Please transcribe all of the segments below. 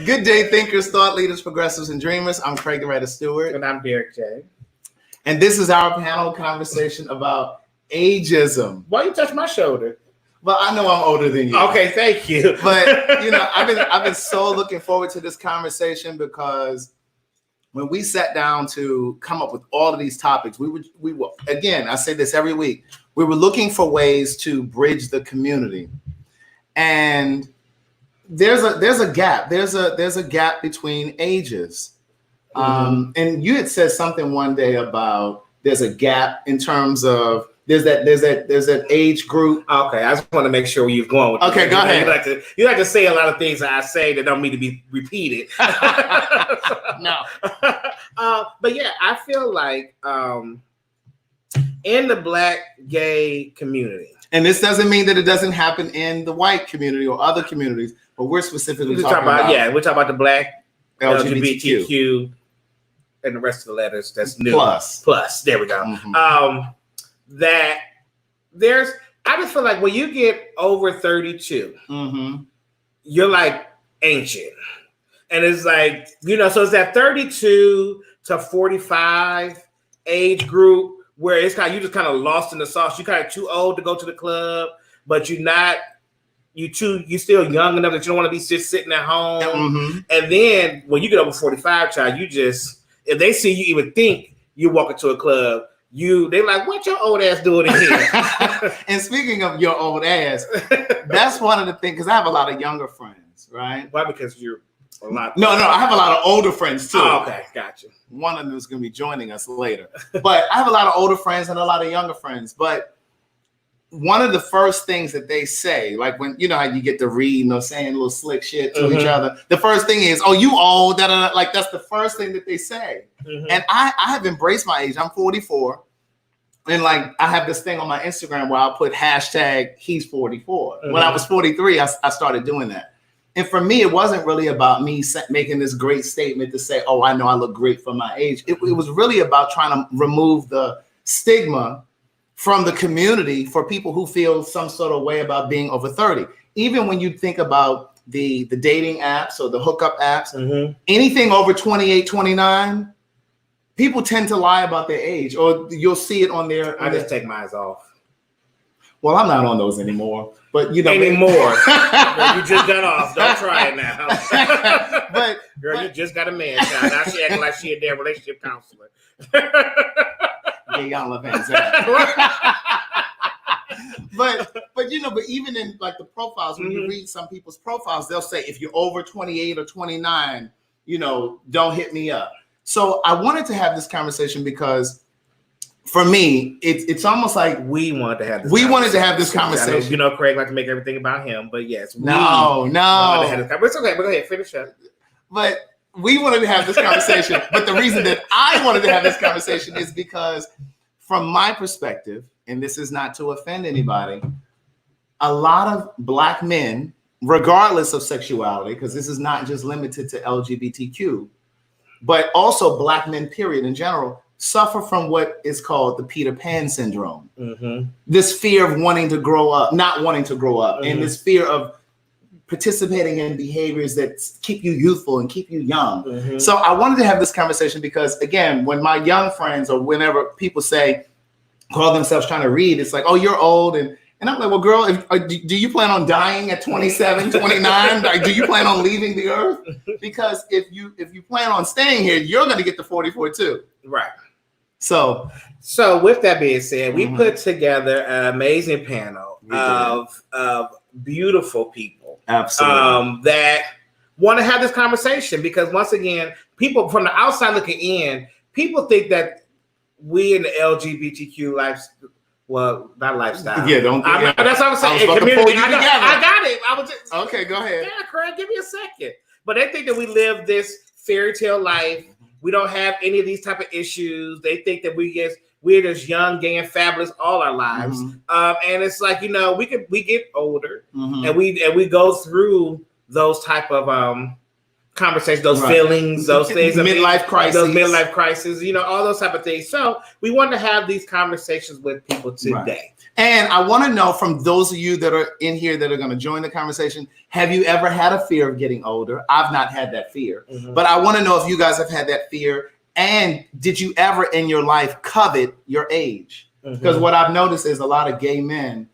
Good day, thinkers, thought leaders, progressives, and dreamers. I'm Craig the Writer Stewart. And I'm Derek J. And this is our panel conversation about ageism. Why you touch my shoulder? Well, I know I'm older than you. Okay, thank you. But you know, I've been so looking forward to this conversation because when we sat down to come up with all of these topics, we were again, I say this every week, we were looking for ways to bridge the community. And there's a gap. There's a gap between ages. And you had said something one day about there's a gap in terms of there's that age group. Okay, I just want to make sure where you're going with Okay, go ahead. You like to say a lot of things that I say that don't need to be repeated. No. But yeah, I feel like in the Black gay community. And this doesn't mean that it doesn't happen in the white community or other communities, but we're specifically talking about we're talking about the Black LGBTQ and the rest of the letters. That's new. Plus. There we go. Mm-hmm. That I just feel like when you get over 32, mm-hmm. you're like ancient. And it's like, so it's that 32 to 45 age group where it's you just kind of lost in the sauce. You're kind of too old to go to the club, but you're still young enough that you don't want to be just sitting at home. Mm-hmm. And then when you get over 45, child, if they see you even think you walk into a club, they like, what your old ass doing in here? And speaking of your old ass, that's one of the things, because I have a lot of younger friends, right? Why? Because you're a lot. No, I have a lot of older friends too. Oh, okay, gotcha. One of them is going to be joining us later. But I have a lot of older friends and a lot of younger friends. But one of the first things that they say, like when, how you get to read, saying little slick shit to each other. The first thing is, oh, you old, da-da-da. Like that's the first thing that they say. Mm-hmm. And I have embraced my age. I'm 44. And like, I have this thing on my Instagram where I'll put hashtag he's 44. Mm-hmm. When I was 43, I started doing that. And for me, it wasn't really about me making this great statement to say, oh, I know I look great for my age. It was really about trying to remove the stigma from the community for people who feel some sort of way about being over 30. Even when you think about the dating apps or the hookup apps, mm-hmm. anything over 28, 29, people tend to lie about their age, or you'll see it on their... I just take mine off. Well, I'm not on those anymore, but anymore. Girl, you just got off. Don't try it now. but you just got a man child. Now she acting like she a damn relationship counselor. Yeah, y'all love that. But even in like the profiles, when you read some people's profiles, they'll say if you're over 28 or 29, don't hit me up. So I wanted to have this conversation because for me, it's almost like we wanted to have this conversation. Craig likes to make everything about him, but yes, no. It's okay, but go ahead, finish up. But we wanted to have this conversation. But the reason that I wanted to have this conversation is because from my perspective, and this is not to offend anybody, a lot of Black men, regardless of sexuality, because this is not just limited to LGBTQ, but also Black men, period, in general, suffer from what is called the Peter Pan syndrome. Mm-hmm. This fear of wanting to grow up, not wanting to grow up, and this fear of participating in behaviors that keep you youthful and keep you young. Mm-hmm. So I wanted to have this conversation because, again, when my young friends or whenever people call themselves trying to read, it's like, oh, you're old. And I'm like, well, girl, do you plan on dying at 27, 29? Like, do you plan on leaving the earth? Because if you plan on staying here, you're going to get to 44 too. Right. So with that being said, we put together an amazing panel of beautiful people. Absolutely. That want to have this conversation because once again, people from the outside looking in, people think that we in the LGBTQ not lifestyle. Yeah, don't. That's what I'm saying. Community. I got it. I was just okay. Go ahead. Yeah, Craig, give me a second. But they think that we live this fairy tale life. We don't have any of these type of issues. They think that we're just young, gay, and fabulous all our lives. And it's like we get older, and we go through those type of conversations, those feelings, those things, midlife crises, all those type of things. So we want to have these conversations with people today. Right. And I want to know from those of you that are in here that are going to join the conversation, have you ever had a fear of getting older? I've not had that fear, but I want to know if you guys have had that fear. And did you ever in your life covet your age? Because what I've noticed is a lot of gay men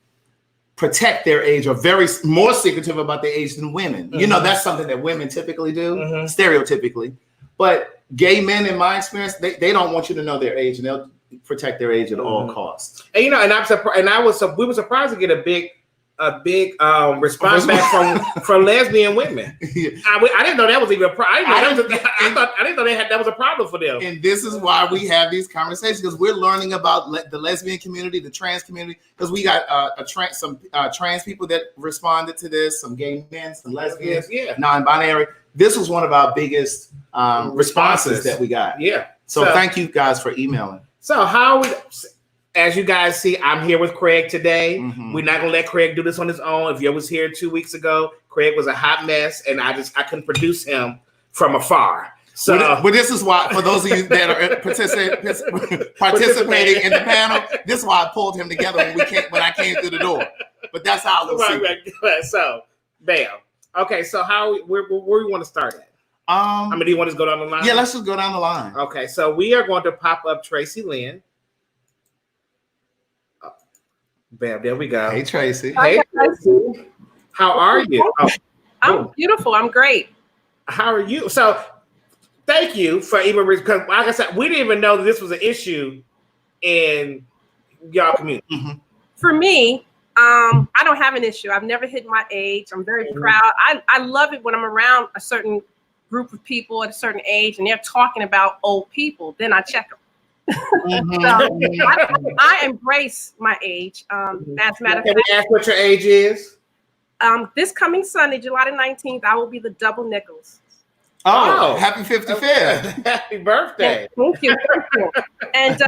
protect their age, or very more secretive about their age than women. You know, that's something that women typically do, stereotypically. But gay men, in my experience, they don't want you to know their age, and they'll protect their age at all costs. And and I'm surprised, we were surprised to get a big response back from lesbian women. I didn't know that was even a problem. I didn't know that was a problem for them. And this is why we have these conversations, because we're learning about the lesbian community, the trans community, because we got some trans people that responded to this, some gay men, some lesbians, non-binary. This was one of our biggest responses that we got. Yeah. So thank you guys for emailing. So as you guys see, I'm here with Craig today. We're not gonna let Craig do this on his own. If you was here 2 weeks ago, Craig was a hot mess, and I couldn't produce him from afar. So, but this is why, for those of you that are participating in the panel, this is why I pulled him together when I came through the door. But that's how we'll see. So, bam. Okay, so where we want to start at? Do you want to go down the line? Yeah, let's just go down the line. Okay, so we are going to pop up Tracy Lynn. Bam, there we go. Hey, Tracy. Hey, Tracy. How are you? I'm beautiful. I'm great. How are you? So, thank you for even, because like I said, we didn't even know that this was an issue in y'all community. For me, I don't have an issue. I've never hit my age. I'm very proud. I love it when I'm around a certain group of people at a certain age and they're talking about old people. Then I check them. So I embrace my age. As a matter of fact, can we ask what your age is? This coming Sunday, July the 19th, I will be the double nickels. Oh, happy 55th. Happy birthday. Thank you. And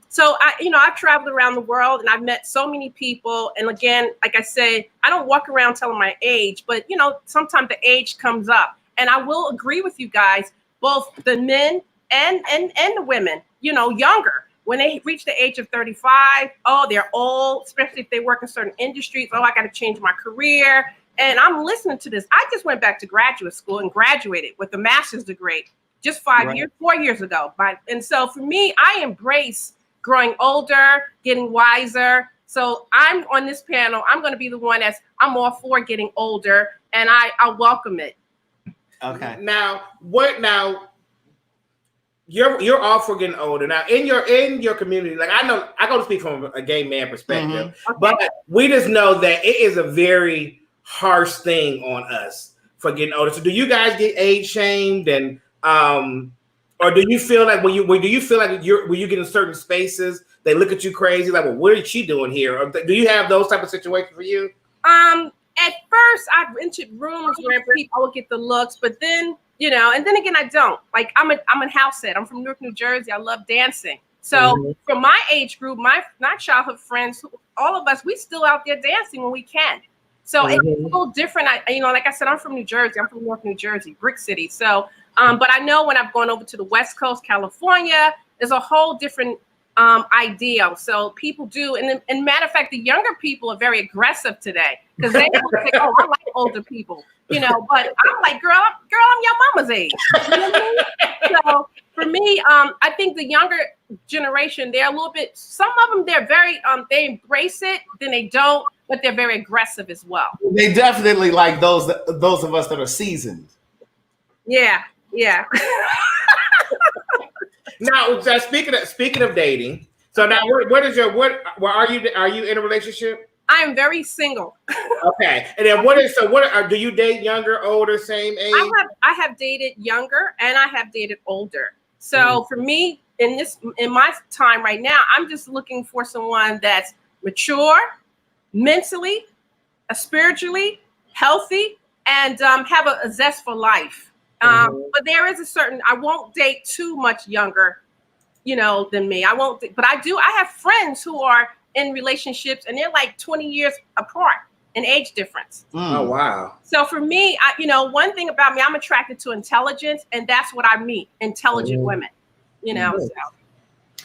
so I've traveled around the world and I've met so many people. And again, like I said, I don't walk around telling my age, but sometimes the age comes up. And I will agree with you guys, both the men and the women, younger. When they reach the age of 35, they're old, especially if they work in certain industries. I got to change my career. And I'm listening to this. I just went back to graduate school and graduated with a master's degree just 4 years ago. And so for me, I embrace growing older, getting wiser. So I'm on this panel. I'm going to be the one I'm all for getting older, and I welcome it. Okay. Now, you're all for getting older. Now, in your community, like I know, I go to speak from a gay man perspective, but we just know that it is a very harsh thing on us for getting older. So, do you guys get age shamed, and or do you feel like when you get in certain spaces, they look at you crazy, like, well, what is she doing here? Or do you have those type of situations for you? At first, I've entered rooms where people would get the looks, but then, and then again, I don't. Like, I'm a house set. I'm from Newark, New Jersey. I love dancing. So from my age group, my childhood friends, all of us, we still out there dancing when we can. So it's a little different. Like I said, I'm from New Jersey. I'm from Newark, New Jersey, Brick City. So, but I know when I've gone over to the West Coast, California, there's a whole different idea. So people do, and matter of fact, the younger people are very aggressive today because they say, "Oh, I like older people," But I'm like, girl, I'm your mama's age. You know what I mean? So for me, I think the younger generation, they're a little bit. Some of them, they're very, they embrace it, then they don't, but they're very aggressive as well. They definitely like those of us that are seasoned. Yeah. Now, speaking of dating, so now where are you in a relationship? I am very single. Okay, and then do you date younger, older, same age? I have dated younger and I have dated older. So for me, in my time right now, I'm just looking for someone that's mature, mentally, spiritually, healthy, and have a zest for life. But there is I won't date too much younger, than me. I won't, but I have friends who are in relationships and they're like 20 years apart. in age difference. Oh, wow. So for me, one thing about me, I'm attracted to intelligence, and that's what I meet, intelligent women, so.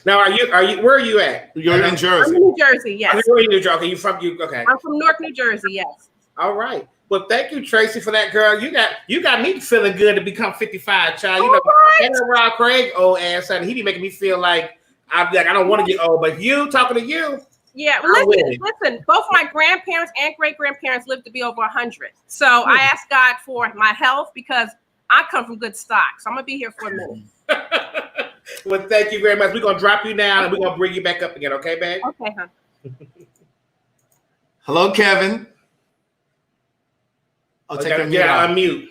Now, where are you at? You're in Jersey. I'm in New Jersey, yes. You're in New Jersey. Okay. I'm from Newark, New Jersey, yes. All right. Well, thank you, Tracy, for that, girl. You got me feeling good to become 55, child. Rob Craig, old ass, and he be making me feel like I don't want to get old. But talking to you. Yeah, listen. Both my grandparents and great grandparents lived to be over 100. So I asked God for my health because I come from good stock. So I'm gonna be here for a minute. Well, thank you very much. We're gonna drop you down and we're gonna bring you back up again, okay, babe? Okay, huh? Hello, Kevin. I'll take your mute out. Unmute.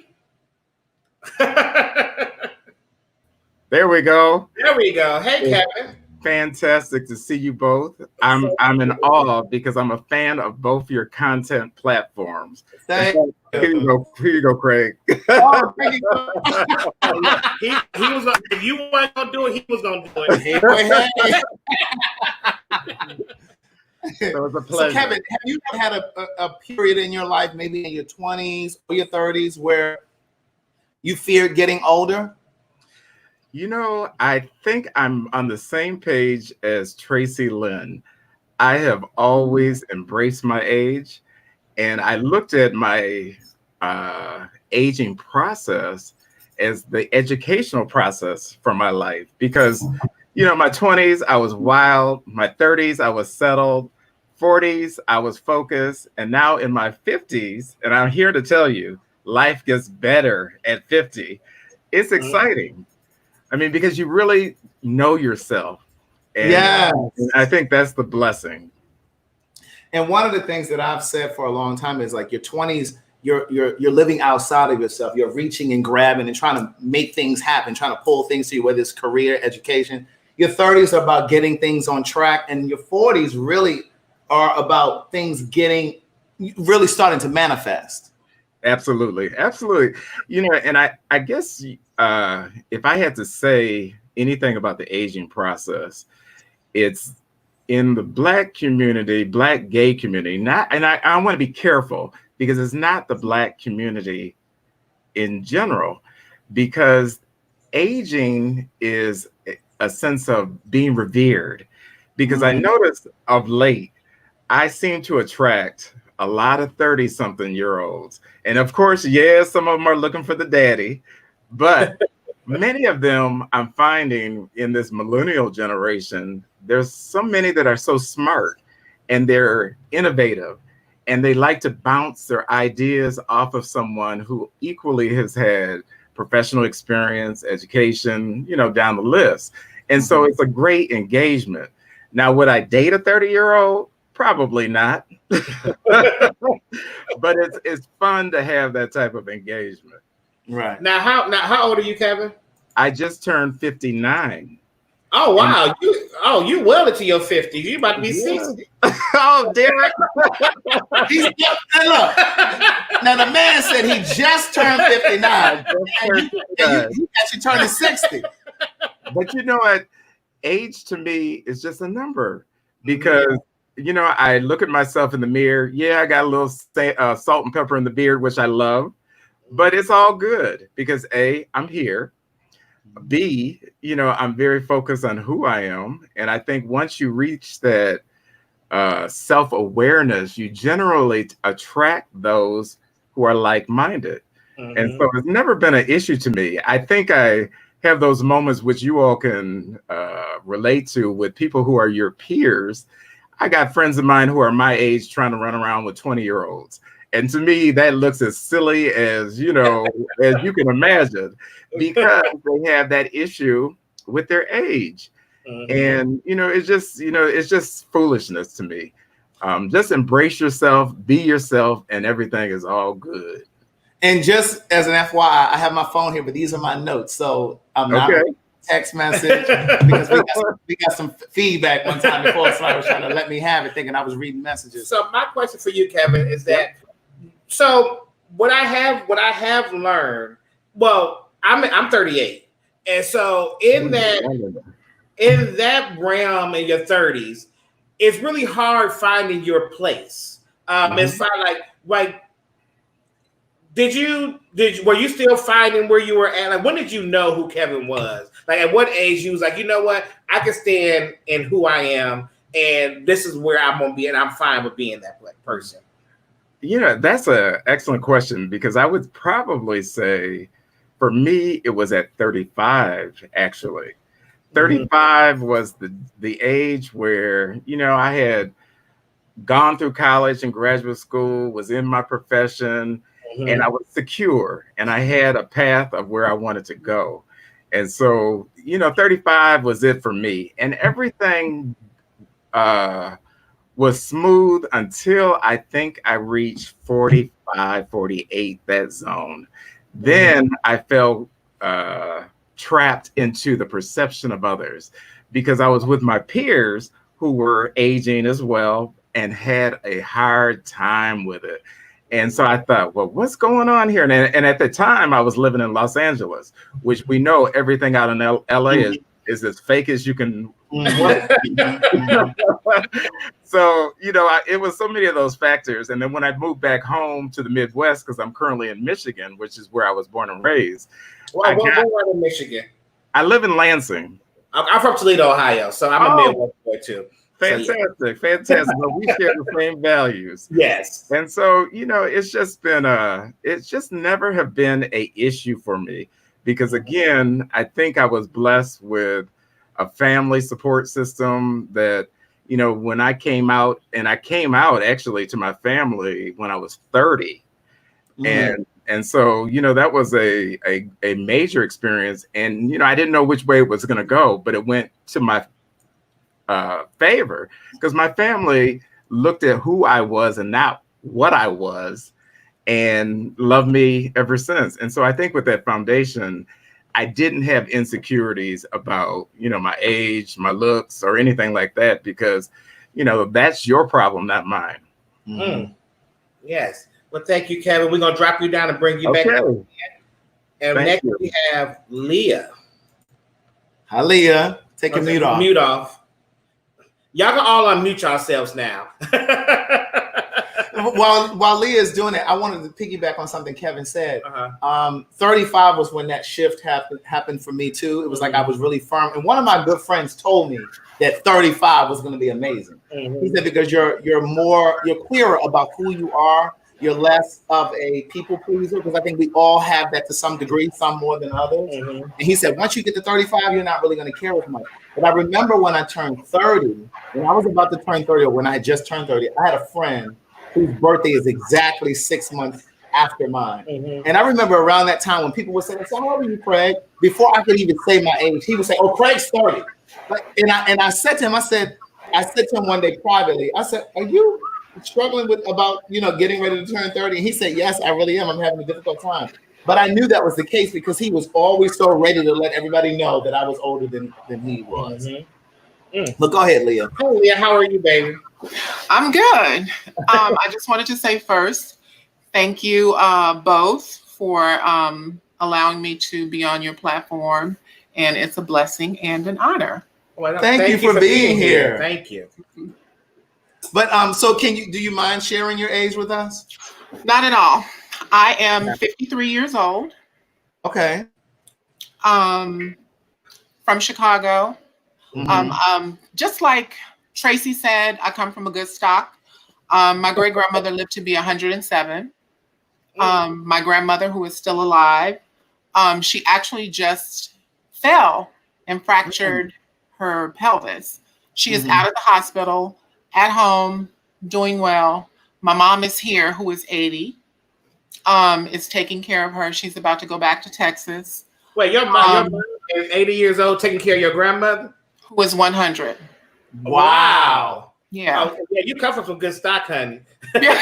There we go. Hey, Kevin. Fantastic to see you both. I'm in awe because I'm a fan of both your content platforms. Thank Here you go, Craig. Oh, he was. If you weren't gonna do it, he was gonna do it. It was a pleasure. So, Kevin, have you had a period in your life, maybe in your 20s or your 30s, where you feared getting older? I think I'm on the same page as Tracy Lynn. I have always embraced my age, and I looked at my aging process as the educational process for my life because, my 20s, I was wild. My 30s, I was settled. 40s, I was focused. And now in my 50s, and I'm here to tell you, life gets better at 50. It's exciting. I mean, because you really know yourself. And I think that's the blessing. And one of the things that I've said for a long time is like your 20s, you're living outside of yourself. You're reaching and grabbing and trying to make things happen, trying to pull things to you, whether it's career, education. Your 30s are about getting things on track, and your 40s really are about things really starting to manifest. Absolutely. And I guess if I had to say anything about the aging process, it's in the Black community, Black gay community, I want to be careful because it's not the Black community in general, because aging is a sense of being revered. Because I noticed of late, I seem to attract a lot of 30-something-year-olds. And of course, some of them are looking for the daddy, but many of them I'm finding in this millennial generation, there's so many that are so smart and they're innovative and they like to bounce their ideas off of someone who equally has had professional experience, education, down the list. And so it's a great engagement. Now, would I date a 30-year-old? Probably not. But it's fun to have that type of engagement. Right. Now how old are you, Kevin? I just turned 59. Oh wow. You well into your 50s. You about to be 60. Oh, Derek. Hey, look. Now the man said he just turned 59. And you actually turned 60. But you know what? Age to me is just a number because I look at myself in the mirror. Yeah, I got a little salt and pepper in the beard, which I love, but it's all good because A, I'm here. B, I'm very focused on who I am. And I think once you reach that self-awareness, you generally attract those who are like-minded. And so it's never been an issue to me. I think I have those moments which you all can relate to with people who are your peers. I got friends of mine who are my age trying to run around with 20-year-olds. And to me, that looks as silly as, as you can imagine, because they have that issue with their age. And, it's just foolishness to me. Just embrace yourself, be yourself, and everything is all good. And just as an FYI, I have my phone here, but these are my notes. So I'm not text message because we got some feedback one time before, so I was trying to let me have it, thinking I was reading messages. So my question for you, Kevin, is that so what I have learned. Well, I'm 38, and so in that realm in your 30s, it's really hard finding your place It's fine. Like, were you still finding where you were at? Like, when did you know who Kevin was? Like, at what age you was like, you know what, I can stand in who I am, and this is where I'm gonna be, and I'm fine with being that person. That's an excellent question, because I would probably say, for me, it was at 35. Actually, 35 was the age where I had gone through college and graduate school, was in my profession. And I was secure, and I had a path of where I wanted to go. And so, 35 was it for me. And everything was smooth until I think I reached 45, 48, that zone. Then I felt trapped into the perception of others, because I was with my peers who were aging as well and had a hard time with it. And so I thought, well, what's going on here? And at the time, I was living in Los Angeles, which we know everything out in LA is as fake as you can. So, it was so many of those factors. And then when I moved back home to the Midwest, because I'm currently in Michigan, which is where I was born and raised. Well, what part of Michigan? I live in Lansing. I'm from Toledo, Ohio, so I'm a Midwest boy too. Fantastic, fantastic. But we share the same values. Yes. And so, it's just been it's just never have been a issue for me, because again, I think I was blessed with a family support system that, when I came out, and I came out actually to my family when I was 30. And so, that was a major experience. And, I didn't know which way it was going to go, but it went to my favor, because my family looked at who I was and not what I was, and loved me ever since. And so I think with that foundation, I didn't have insecurities about, my age, my looks, or anything like that, because, that's your problem, not mine. Yes. Well, thank you, Kevin. We're going to drop you down and bring you back up again. And next we have Leah. Hi, Leah. Take your mute off. Mute off. Y'all can all unmute yourselves now. While Leah is doing it, I wanted to piggyback on something Kevin said. 35 was when that shift happened for me too. It was like I was really firm. And one of my good friends told me that 35 was going to be amazing. He said, because you're clearer about who you are. You're less of a people pleaser, because I think we all have that to some degree, some more than others. And he said, once you get to 35, you're not really going to care as much. But I remember when I turned 30, when I was about to turn 30, or when I had just turned 30, I had a friend whose birthday is exactly 6 months after mine. And I remember around that time when people would say, so how old are you, Craig? Before I could even say my age, he would say, oh, Craig's 30. And I said to him, I said to him one day privately, I said, are you struggling with about getting ready to turn 30? And he said, yes, I really am. I'm having a difficult time. But I knew that was the case, because he was always so ready to let everybody know that I was older than he was. But go ahead, Leah. Hi, Leah. How are you, baby? I'm good. I just wanted to say first, thank you both for allowing me to be on your platform, and it's a blessing and an honor. Well, thank you for being here. Thank you. But so do you mind sharing your age with us? Not at all. I am 53 years old. Okay. From Chicago. Just like Tracy said, I come from a good stock. My great grandmother lived to be 107. My grandmother, who is still alive, she actually just fell and fractured her pelvis. She is out of the hospital, at home, doing well. My mom is here, who is 80, is taking care of her. She's about to go back to Texas. Wait, your mom is 80 years old, taking care of your grandmother? Who is 100. Wow. Yeah. Oh, yeah, you come from some good stock, honey. Yeah.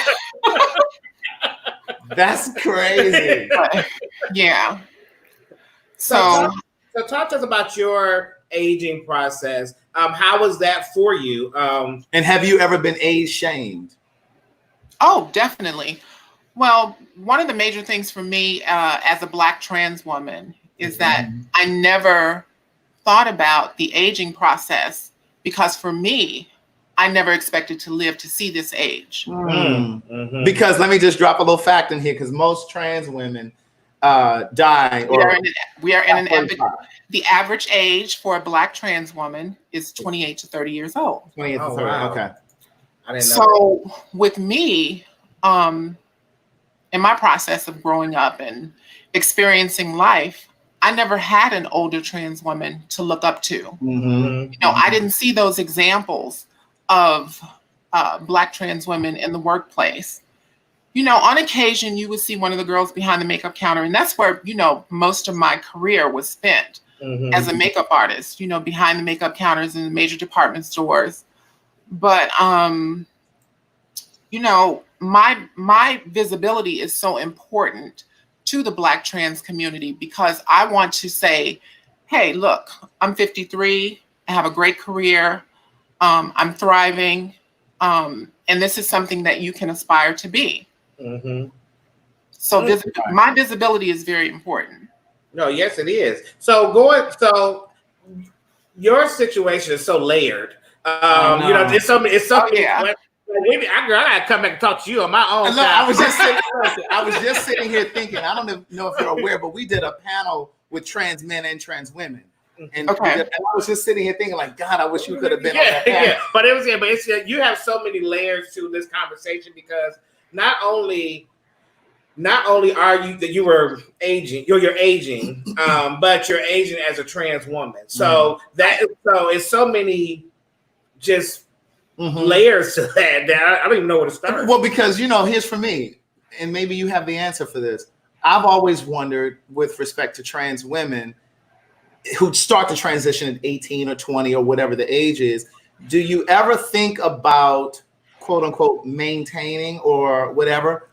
That's crazy. Yeah. So talk to us about your aging process. How was that for you? And have you ever been age shamed? Oh, definitely. Well, one of the major things for me as a Black trans woman is that I never thought about the aging process, because for me, I never expected to live to see this age. Because let me just drop a little fact in here, because most trans women die. We are in an epic. The average age for a Black trans woman is 28 to 30 years old. 28 to 30. Wow. Okay. I didn't know So with me, in my process of growing up and experiencing life, I never had an older trans woman to look up to. Mm-hmm. You know, I didn't see those examples of Black trans women in the workplace. You know, on occasion, you would see one of the girls behind the makeup counter, and that's where, you know, most of my career was spent as a makeup artist, you know, behind the makeup counters in the major department stores. But, you know, my visibility is so important to the Black trans community because I want to say, hey, look, I'm 53, I have a great career, I'm thriving, and this is something that you can aspire to be. So my visibility is very important. No, yes, it is. So your situation is so layered. You know, it's something. I gotta come back and talk to you on my own. No, I was just sitting here thinking. I don't know if you're aware, but we did a panel with trans men and trans women, and I was just sitting here thinking, like, God, I wish you could have been on that panel. Yeah, but it's you have so many layers to this conversation because not only are you were aging, you're aging, but you're aging as a trans woman. So it's so many just layers to that I don't even know where to start. Well, because, you know, here's for me, and maybe you have the answer for this. I've always wondered with respect to trans women who start to transition at 18 or 20 or whatever the age is, do you ever think about, quote unquote, maintaining or whatever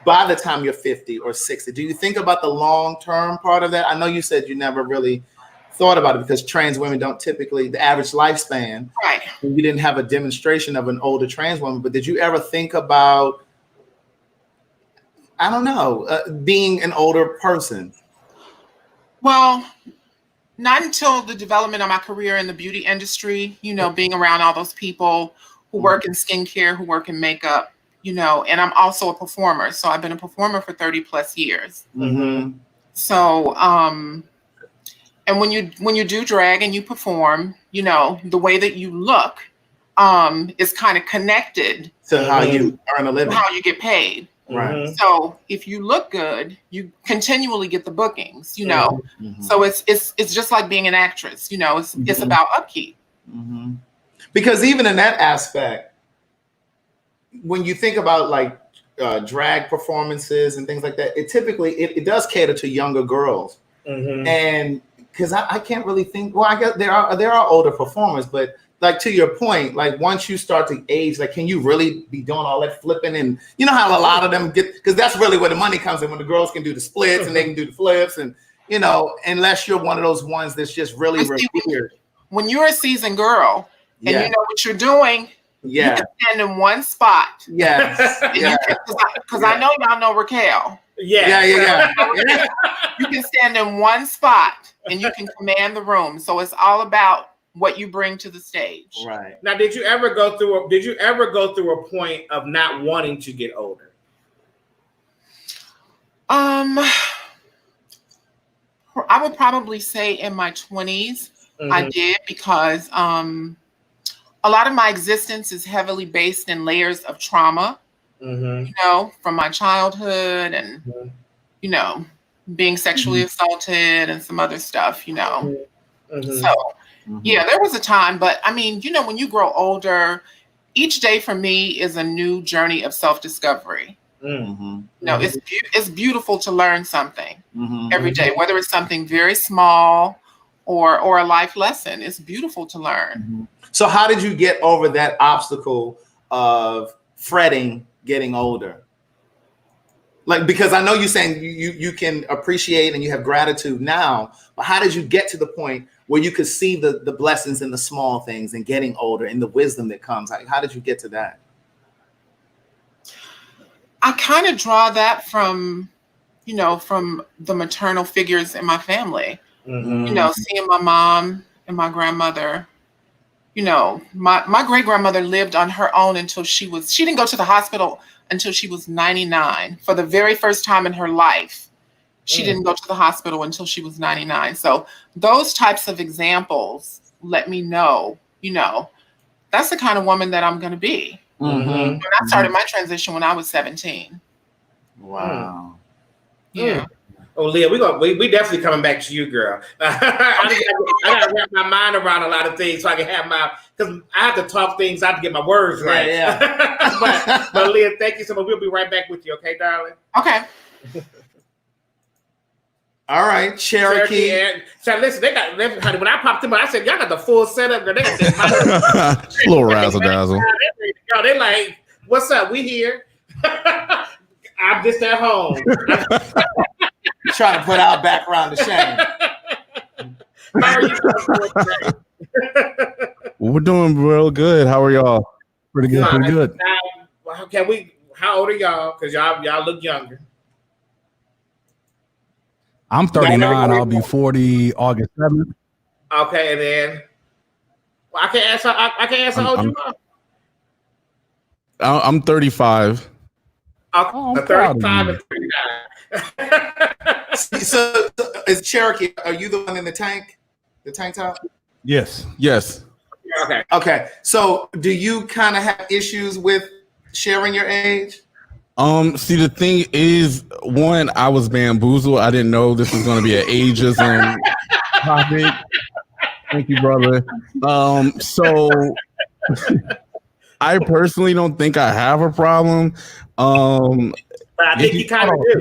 by the time you're 50 or 60? Do you think about the long-term part of that? I know you said you never really thought about it because trans women don't typically, the average lifespan, right? You didn't have a demonstration of an older trans woman, but did you ever think about, I don't know, being an older person? Well, not until the development of my career in the beauty industry, you know, being around all those people who work in skincare, who work in makeup, you know, and I'm also a performer. So I've been a performer for 30 plus years. So, and when you do drag and you perform, you know, the way that you look is kind of connected to how you earn a living, how you get paid. Right. So if you look good, you continually get the bookings, you know. So it's just like being an actress, you know, it's about upkeep. Because even in that aspect, when you think about like drag performances and things like that, it typically it does cater to younger girls. And because I can't really think, well, I guess there are older performers, but like to your point, like once you start to age, like can you really be doing all that flipping? And you know how a lot of them get, because that's really where the money comes in, when the girls can do the splits and they can do the flips, and you know, unless you're one of those ones that's just really revered. When you're a seasoned girl and you know what you're doing, you can stand in one spot. Because I know y'all know Raquel. You can stand in one spot and you can command the room. So it's all about what you bring to the stage. Right. Now, did you ever go through a point of not wanting to get older? I would probably say in my 20s, I did, because a lot of my existence is heavily based in layers of trauma, you know, from my childhood and, you know, being sexually assaulted and some other stuff, you know. So, yeah, there was a time, but I mean, you know, when you grow older, each day for me is a new journey of self-discovery. You know, it's beautiful to learn something every day, whether it's something very small or a life lesson. It's beautiful to learn. So how did you get over that obstacle of fretting getting older? Like, because I know you're saying you can appreciate and you have gratitude now, but how did you get to the point where you could see the blessings in the small things and getting older and the wisdom that comes? Like, how did you get to that? I kind of draw that from, you know, from the maternal figures in my family. You know, seeing my mom and my grandmother, you know, my great grandmother lived on her own until she didn't go to the hospital until she was 99. For the very first time in her life, she didn't go to the hospital until she was 99. So those types of examples let me know, you know, that's the kind of woman that I'm going to be. Mm-hmm. When I started my transition when I was 17. Wow. Yeah. Oh, Leah, we definitely coming back to you, girl. I gotta wrap my mind around a lot of things so I can have because I have to talk things. I have to get my words right. Yeah. but Leah, thank you so much. We'll be right back with you, okay, darling? Okay. All right, Cherokee. So listen, honey, when I popped in, I said, y'all got the full setup, girl. They got this little razzle dazzle. Girl, they like, what's up? We here. I'm just at home. Trying to put our background to shame. How are you doing? We're doing real good. How are y'all? Pretty good. Pretty good. How old are y'all? Because y'all look younger. I'm 39. I'll be 40 August 7th. Okay, and then I can't ask how old you are. I'm 35. I'm 35 and 39. So is Cherokee, are you the one in the tank? The tank top? Yes. Okay. So do you kind of have issues with sharing your age? See, the thing is, one, I was bamboozled. I didn't know this was going to be an ageism topic. Thank you, brother. So I personally don't think I have a problem. But I think you kind of do.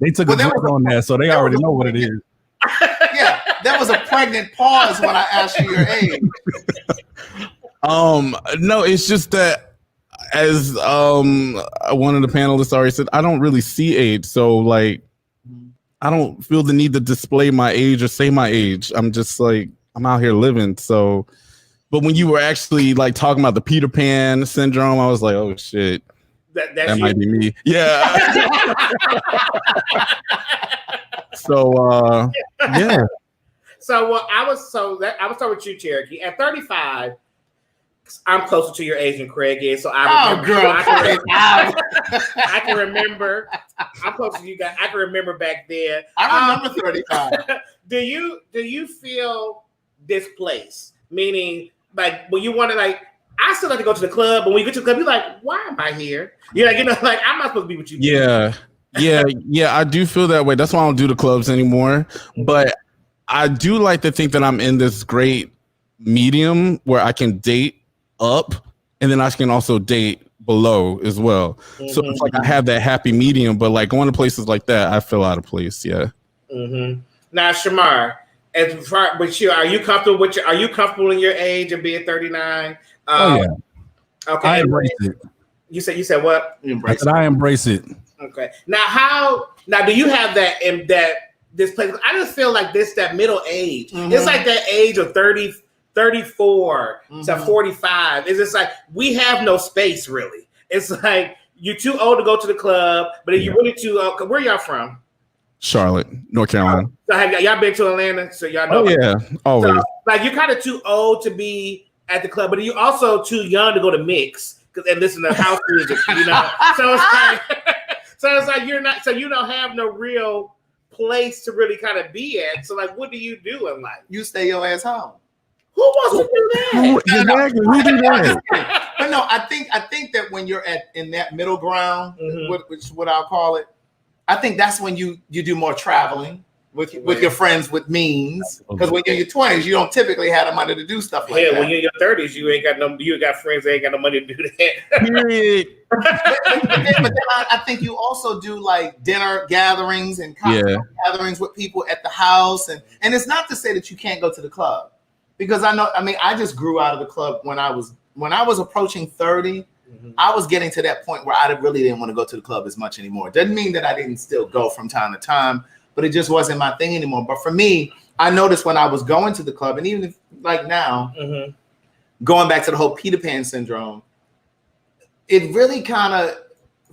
They took a drink on that, so they already know what it is. Yeah, that was a pregnant pause when I asked you your age. No, it's just that as one of the panelists already said, I don't really see age, so like I don't feel the need to display my age or say my age. I'm just like, I'm out here living. So, but when you were actually like talking about the Peter Pan syndrome, I was like, oh shit, that might be me. Yeah. So yeah. So I was talking with you, Cherokee. At 35, I'm closer to your age than Craig is, so I can remember. I'm closer to you guys. I can remember back then. I remember 35. Do you feel displaced? Meaning, like when you want to, like, I still like to go to the club, but when you get to the club, you're like, why am I here? You're like, like I'm not supposed to be with you. Yeah. I do feel that way. That's why I don't do the clubs anymore. But I do like to think that I'm in this great medium where I can date up and then I can also date below as well. Mm-hmm. So it's like I have that happy medium, but like going to places like that, I feel out of place. Yeah. Mm-hmm. Now, Shamar, are you comfortable in your age of being 39? Oh yeah. Okay. I embrace it. You said what? I embrace it. Okay. Now do you have that in this place? I just feel like that middle age. Mm-hmm. It's like that age of 30, 34 to 45. It's just like we have no space really. It's like you're too old to go to the club, but if you're really too where y'all from? Charlotte, North Carolina. So have y'all been to Atlanta? So y'all know. Oh yeah, always. So, like you're kind of too old to be at the club, but you're also too young to go to mix and listen to house music, you know. So it's like you're not. So you don't have no real place to really kind of be at. So like, what do you do in life? You stay your ass home. Who wants to do that? Exactly. Who do that? But no, I think that when you're in that middle ground, which is what I'll call it, I think that's when you do more traveling with your friends with means. Because when you're in your 20s, you don't typically have the money to do stuff like that. Yeah, when you're in your 30s, you got friends that ain't got no money to do that. Period. but then I think you also do like dinner gatherings and gatherings with people at the house, and it's not to say that you can't go to the club. Because I just grew out of the club when I was approaching 30. I was getting to that point where I really didn't want to go to the club as much anymore. Doesn't mean that I didn't still go from time to time, but it just wasn't my thing anymore. But for me, I noticed when I was going to the club, and even like now, going back to the whole Peter Pan syndrome, it really kind of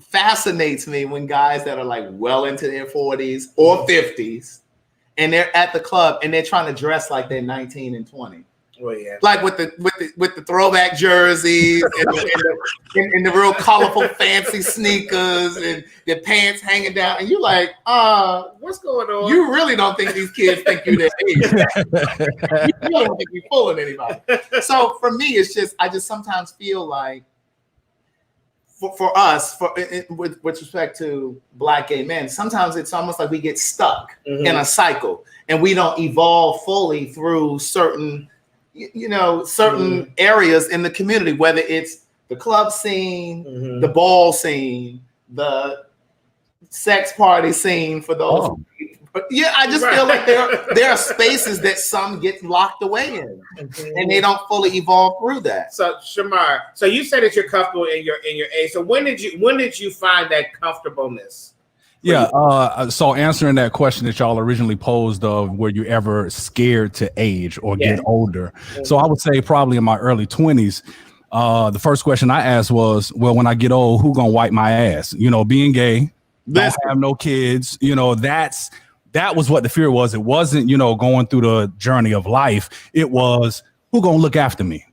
fascinates me when guys that are like well into their 40s or 50s, and they're at the club and they're trying to dress like they're 19 and 20. Well, yeah. Like with the throwback jerseys and the real colorful fancy sneakers and the pants hanging down, and you're like, what's going on? You really don't think these kids think you're their age. You don't think you're fooling anybody. So for me, it's just I just sometimes feel like for us, with respect to Black gay men, sometimes it's almost like we get stuck in a cycle and we don't evolve fully through certain areas in the community, whether it's the club scene, the ball scene, the sex party scene for those. But yeah, I just feel like there are spaces that some get locked away in, and they don't fully evolve through that. So Shamar, so you said that you're comfortable in your age. So when did you find that comfortableness? Yeah. So answering that question that y'all originally posed of were you ever scared to age or get older? So I would say probably in my early 20s. The first question I asked was, well, when I get old, who gonna wipe my ass? Being gay, don't have no kids. That was what the fear was. It wasn't, going through the journey of life. It was who gonna look after me,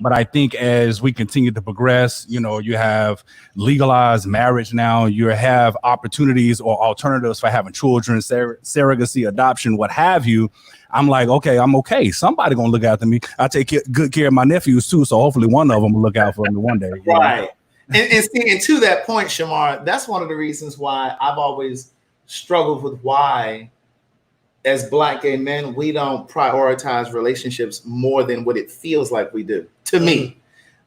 But I think as we continue to progress, you have legalized marriage now. You have opportunities or alternatives for having children, surrogacy, adoption, what have you. I'm like, okay, I'm okay. Somebody gonna look after me. I take good care of my nephews too, so hopefully one of them will look out for me one day. Right. And to that point, Shamar, that's one of the reasons why I've always struggled with why, as Black gay men, we don't prioritize relationships more than what it feels like we do. To me,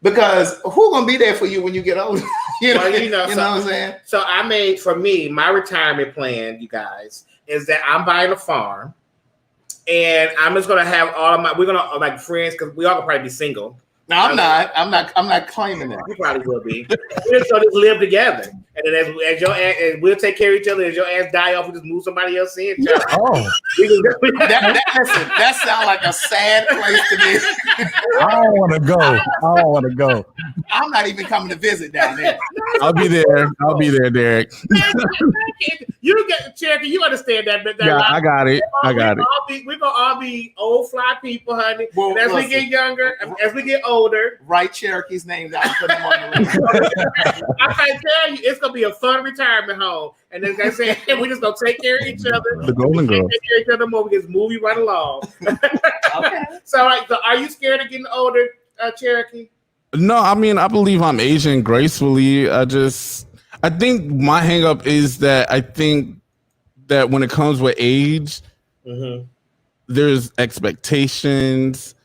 because who gonna be there for you when you get older? you know what I'm saying? So I made, for me, my retirement plan, you guys, is that I'm buying a farm, and I'm just gonna have we're gonna like friends, because we all could probably be single. No, I'm not claiming that. You probably will be. We're just gonna live together, and then as your ass, and we'll take care of each other. As your ass die off, we just move somebody else in. That sounds like a sad place to be. I don't want to go. I'm not even coming to visit down there. I'll be there, Derek. You get Cherokee. You understand that? Yeah, I got it. We're gonna all be old fly people, honey. Well, and as we get younger, as we get older, write Cherokee's name down. Put him on the list. I can tell you, it's gonna be a fun retirement home. And as I said, we're just gonna take care of each other. The Golden Girls. Take care of each other more. We just movie right along. Okay. So are you scared of getting older, Cherokee? No, I mean, I believe I'm aging gracefully. I think my hang up is that I think that when it comes with age, there's expectations.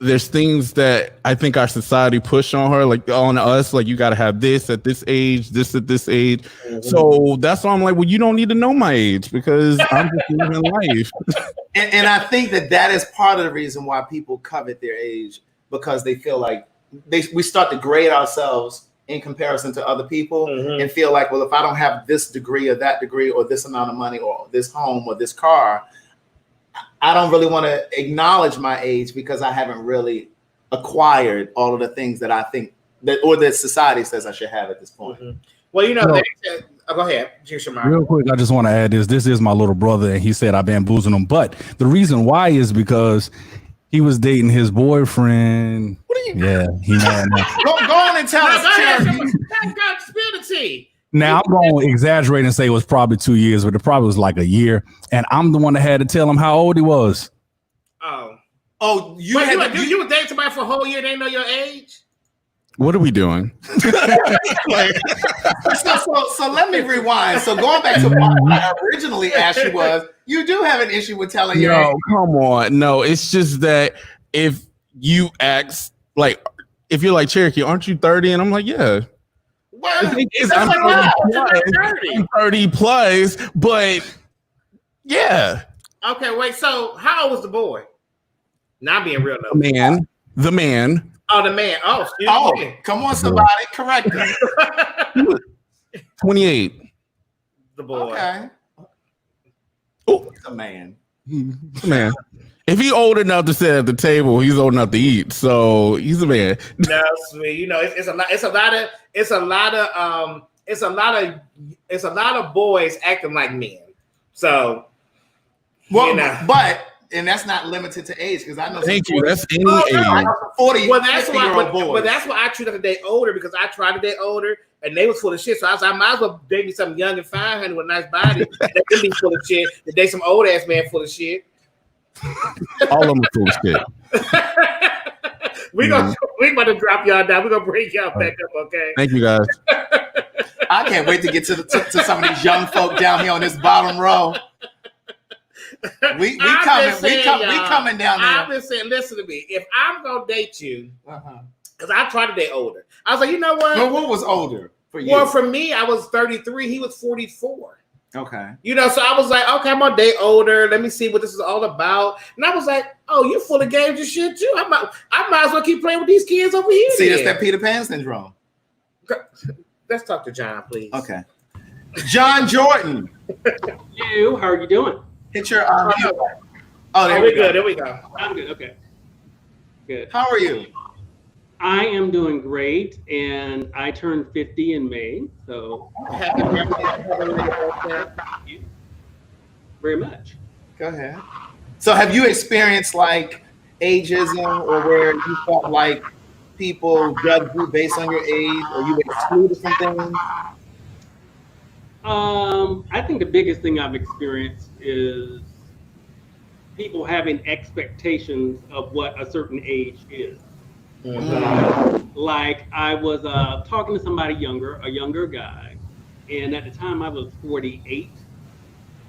There's things that I think our society push on her, like on us, like you got to have this at this age, this at this age. So that's why I'm like, well, you don't need to know my age because I'm just living life. And I think that is part of the reason why people covet their age, because they feel like we start to grade ourselves in comparison to other people and feel like, well, if I don't have this degree or that degree or this amount of money or this home or this car, I don't really want to acknowledge my age because I haven't really acquired all of the things that I think that society says I should have at this point. Well, go ahead. Real quick, I just want to add this is my little brother, and he said I bamboozled him. But the reason why is because he was dating his boyfriend. What are you? Yeah, he mad now. Go on and tell us, Cherokee. Spill the tea. Now I'm going to exaggerate and say it was probably 2 years, but it probably was like a year. And I'm the one that had to tell him how old he was. You were dating somebody for a whole year? They know your age? What are we doing? So let me rewind. So going back to what I originally asked you was, you do have an issue with telling your age. Come on. No, it's just that if you ask, like, if you're like, Cherokee, aren't you 30? And I'm like, yeah. Well, I'm 30 plus, but yeah. Okay, wait. So how old was the boy? Not being real though. The man. Oh, the man. Oh, excuse me. Come on, somebody, correct me. 28. The boy. Okay. Oh, the man. Man. If he's old enough to sit at the table, he's old enough to eat. So he's a man. No, sweet. It's a lot of boys acting like men. So, well, but and that's not limited to age because I know. Thank you. That's any Oh, no. age. 40, Well, that's why. 50-year-old boys. But that's why I treated a date older because I tried to date older and they was full of shit. So I was like, I might as well date me something young and fine, honey, with a nice body. They can be full of shit. To date some old ass man full of shit. All of them are full of shit. We about to drop y'all down. We're gonna bring y'all back up, okay? Thank you, guys. I can't wait to get to some of these young folk down here on this bottom row. We coming down there. I've been saying, listen to me. If I'm gonna date you, because I tried to date older, I was like, you know what? Well, what was older for you? Well, for me, I was 33. He was 44. Okay. You know, so I was like, okay, I'm gonna date older. Let me see what this is all about. And I was like, oh, you're full of games and shit too. I might as well keep playing with these kids over here. See, that's that Peter Pan syndrome. Let's talk to John, please. Okay. John Jordan. You, how are you doing? Hit your Oh, there we go. There we go. I'm good. Okay. Good. How are you? I am doing great, and I turned 50 in May, so Happy birthday. thank you very much. Go ahead. So have you experienced like ageism or where you felt like people judge you based on your age or you were excluded from things? I think the biggest thing I've experienced is people having expectations of what a certain age is. Like I was talking to somebody a younger guy, and at the time I was 48,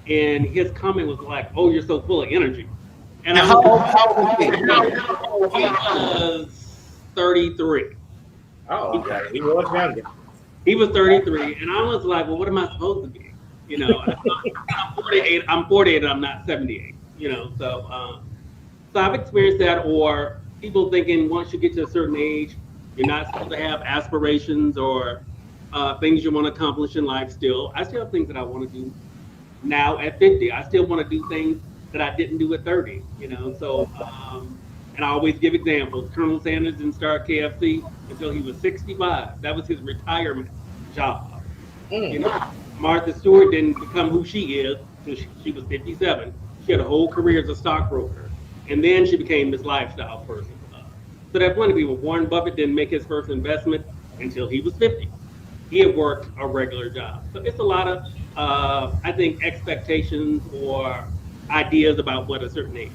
and his comment was like, "Oh, you're so full of energy." And how old was he? He was 33. Oh, okay. He was younger. He was 33, and I was like, "Well, what am I supposed to be?" You know, I'm 48. I'm 48, and I'm not 78. You know, so I've experienced that, or people thinking once you get to a certain age, you're not supposed to have aspirations or things you want to accomplish in life still. I still have things that I want to do now at 50. I still want to do things that I didn't do at 30, you know? So, and I always give examples. Colonel Sanders didn't start KFC until he was 65. That was his retirement job. You know, Martha Stewart didn't become who she is until she was 57. She had a whole career as a stockbroker. And then she became this lifestyle person. So there are plenty of people. Warren Buffett didn't make his first investment until he was 50. He had worked a regular job. So it's a lot of, I think, expectations or ideas about what a certain age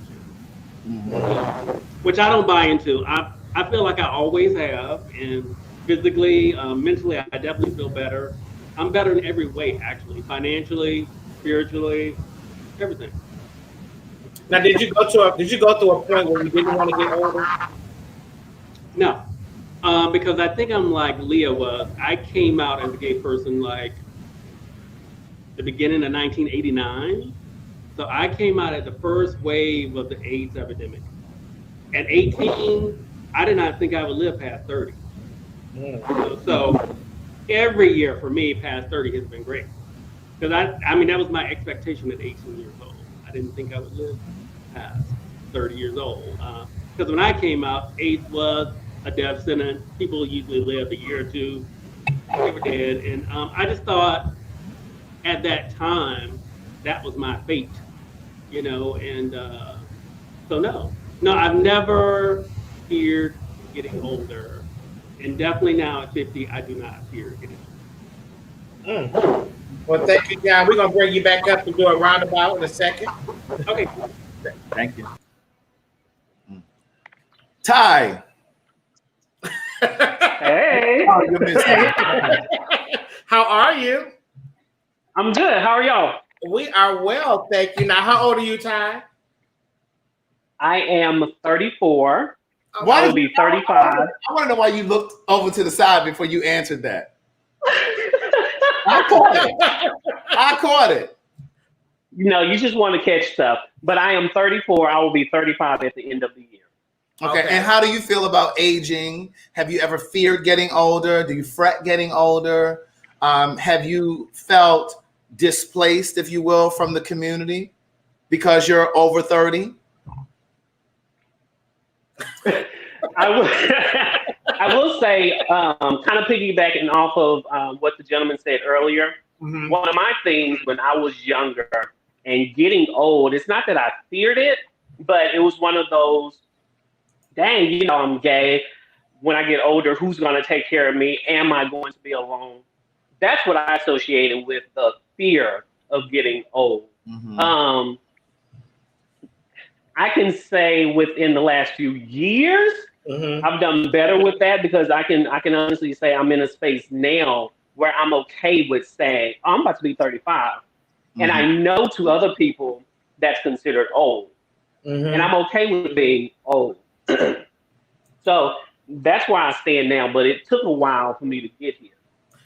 is, which I don't buy into. I feel like I always have, and physically, mentally, I definitely feel better. I'm better in every way, actually, financially, spiritually, everything. Now, did you go to a point where you didn't want to get older? No, because I think I'm like Leah was. I came out as a gay person like the beginning of 1989. So I came out at the first wave of the AIDS epidemic. At 18, I did not think I would live past 30. So every year for me past 30 has been great. Because I mean, that was my expectation at 18 years old. I didn't think I would live past 30 years old. Because when I came out, AIDS was a death sentence. People usually lived a year or two. They were dead. And I just thought at that time, that was my fate, you know? And so no, I've never feared getting older. And definitely now at 50, I do not fear getting older. Well, thank you, John. We're going to bring you back up and do a roundabout in a second. Okay. Thank you. Ty. Hey. Oh, you missed me. How are you? I'm good. How are y'all? We are well, thank you. Now, how old are you, Ty? I am 34. Why I will be 35. I want to know why you looked over to the side before you answered that. I caught it. You know, you just want to catch stuff. But I am 34. I will be 35 at the end of the year. Okay. And how do you feel about aging? Have you ever feared getting older? Do you fret getting older? Have you felt displaced, if you will, from the community because you're over 30? I will say, kind of piggybacking off of what the gentleman said earlier, one of my things when I was younger and getting old, it's not that I feared it, But it was one of those, dang, you know, I'm gay. When I get older, who's going to take care of me? Am I going to be alone? That's what I associated with the fear of getting old. Mhm. I can say within the last few years, I've done better with that because I can honestly say I'm in a space now where I'm okay with saying, oh, I'm about to be 35. And I know to other people that's considered old. And I'm okay with being old. So that's where I stand now, but it took a while for me to get here.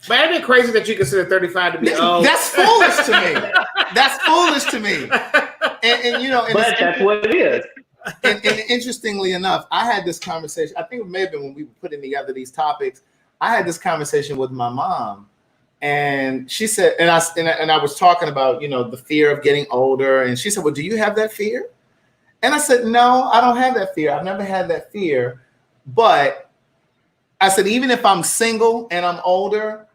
Man, it'd be crazy that you consider 35 to be old. That's foolish to me. That's foolish to me. And you know, but that's what it is. And interestingly enough, I had this conversation. I think it may have been when we were putting together these topics. I had this conversation with my mom, and she said, and I was talking about, you know, the fear of getting older, and she said, "Well, do you have that fear?" And I said, "No, I don't have that fear. I've never had that fear." But I said, even if I'm single and I'm older,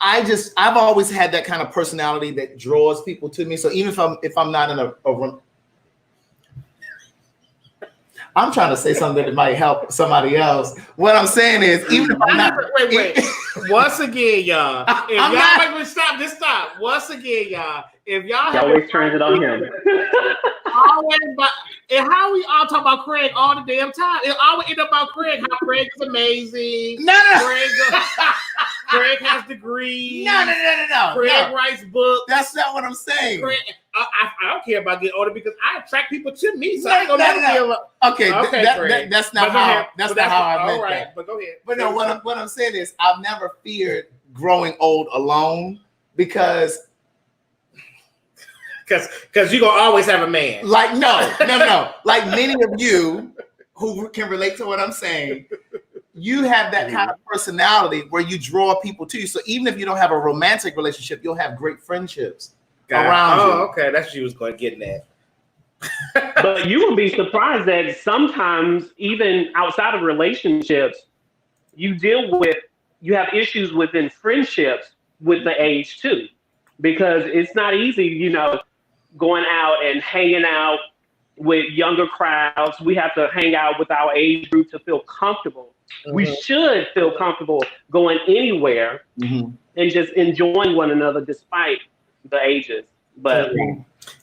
I've always had that kind of personality that draws people to me. So even if I'm not in a I'm trying to say something that might help somebody else. What I'm saying is, even if I'm not, wait. Once again, y'all, if y'all make me stop. Once again, y'all, if y'all always turns it on him. And how we all talk about Craig all the damn time? It always end up about Craig. How Craig is amazing. No. Craig has degrees. No. Craig writes books. That's not what I'm saying. Craig, I don't care about getting older because I attract people to me. So I ain't gonna never feel Okay, that's not how I meant that. But go ahead. But no, what I'm saying is, I've never feared growing old alone because you're gonna always have a man. Like no. Like many of you who can relate to what I'm saying, you have that kind of personality where you draw people to you. So even if you don't have a romantic relationship, you'll have great friendships around you. Oh, okay. That's what you was going getting at. But you will be surprised that sometimes, even outside of relationships, you have issues within friendships with the age too, because it's not easy, you know, going out and hanging out with younger crowds. We have to hang out with our age group to feel comfortable. We should feel comfortable going anywhere and just enjoying one another despite the ages. But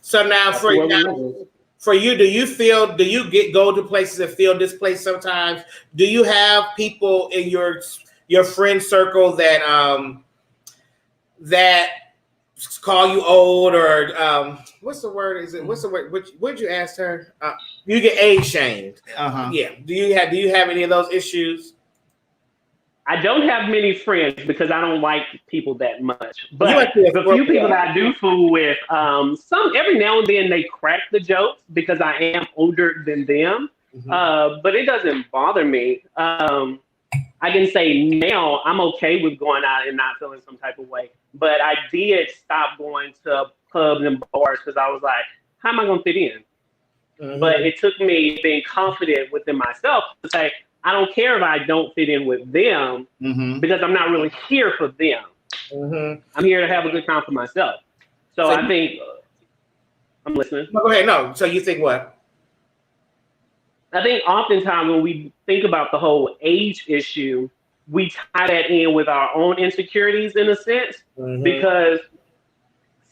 so now for you, do you go to places and feel displaced sometimes? Do you have people in your friend circle that call you old, or what's the word? What's the word? What'd you ask her? You get age shamed. Yeah. Do you have any of those issues? I don't have many friends because I don't like people that much. But the few people that I do fool with, some every now and then they crack the jokes because I am older than them. But it doesn't bother me. I can say now I'm okay with going out and not feeling some type of way. But I did stop going to clubs and bars because I was like, how am I going to fit in? But it took me being confident within myself to say, I don't care if I don't fit in with them because I'm not really here for them. I'm here to have a good time for myself. So I think, I'm listening. Go ahead. No. So you think what? I think oftentimes when we think about the whole age issue, we tie that in with our own insecurities in a sense, because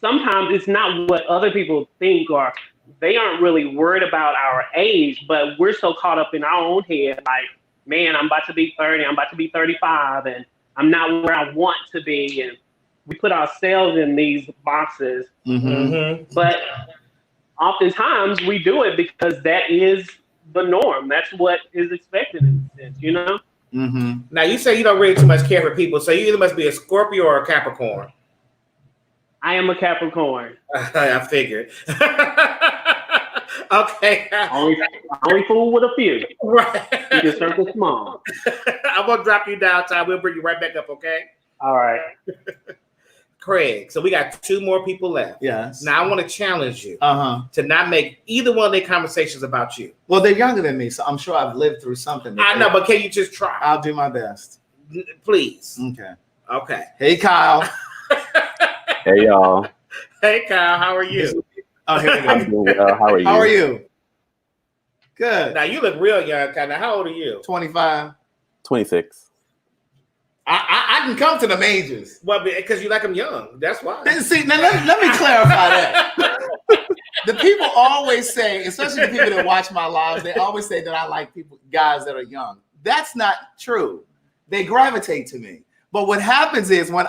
sometimes it's not what other people think, or they aren't really worried about our age, but we're so caught up in our own head, like, man, I'm about to be 30, I'm about to be 35, and I'm not where I want to be. And we put ourselves in these boxes. But oftentimes we do it because that is the norm. That's what is expected in a sense, you know? Now, you say you don't really too much care for people, so you either must be a Scorpio or a Capricorn. I am a Capricorn. I figured. Okay. Only fool with a few. Right. Keep your circle small. I'm going to drop you down, Ty. We'll bring you right back up, okay? All right. Craig, so we got 2 more people left. Yes. Now I want to challenge you to not make either one of their conversations about you. Well, they're younger than me, so I'm sure I've lived through something. I know, but can you just try? I'll do my best. Please. Okay. Hey, Kyle. Hey, y'all. Hey, Kyle. How are you? Oh, here we go. I'm doing well. How are you? How are you? Good. Now you look real young, kind of. How old are you? 25. 26. I can come to them ages. Well, because you like them young. That's why. See, now let me clarify that. The people always say, especially the people that watch my lives, they always say that I like guys that are young. That's not true. They gravitate to me. But what happens is when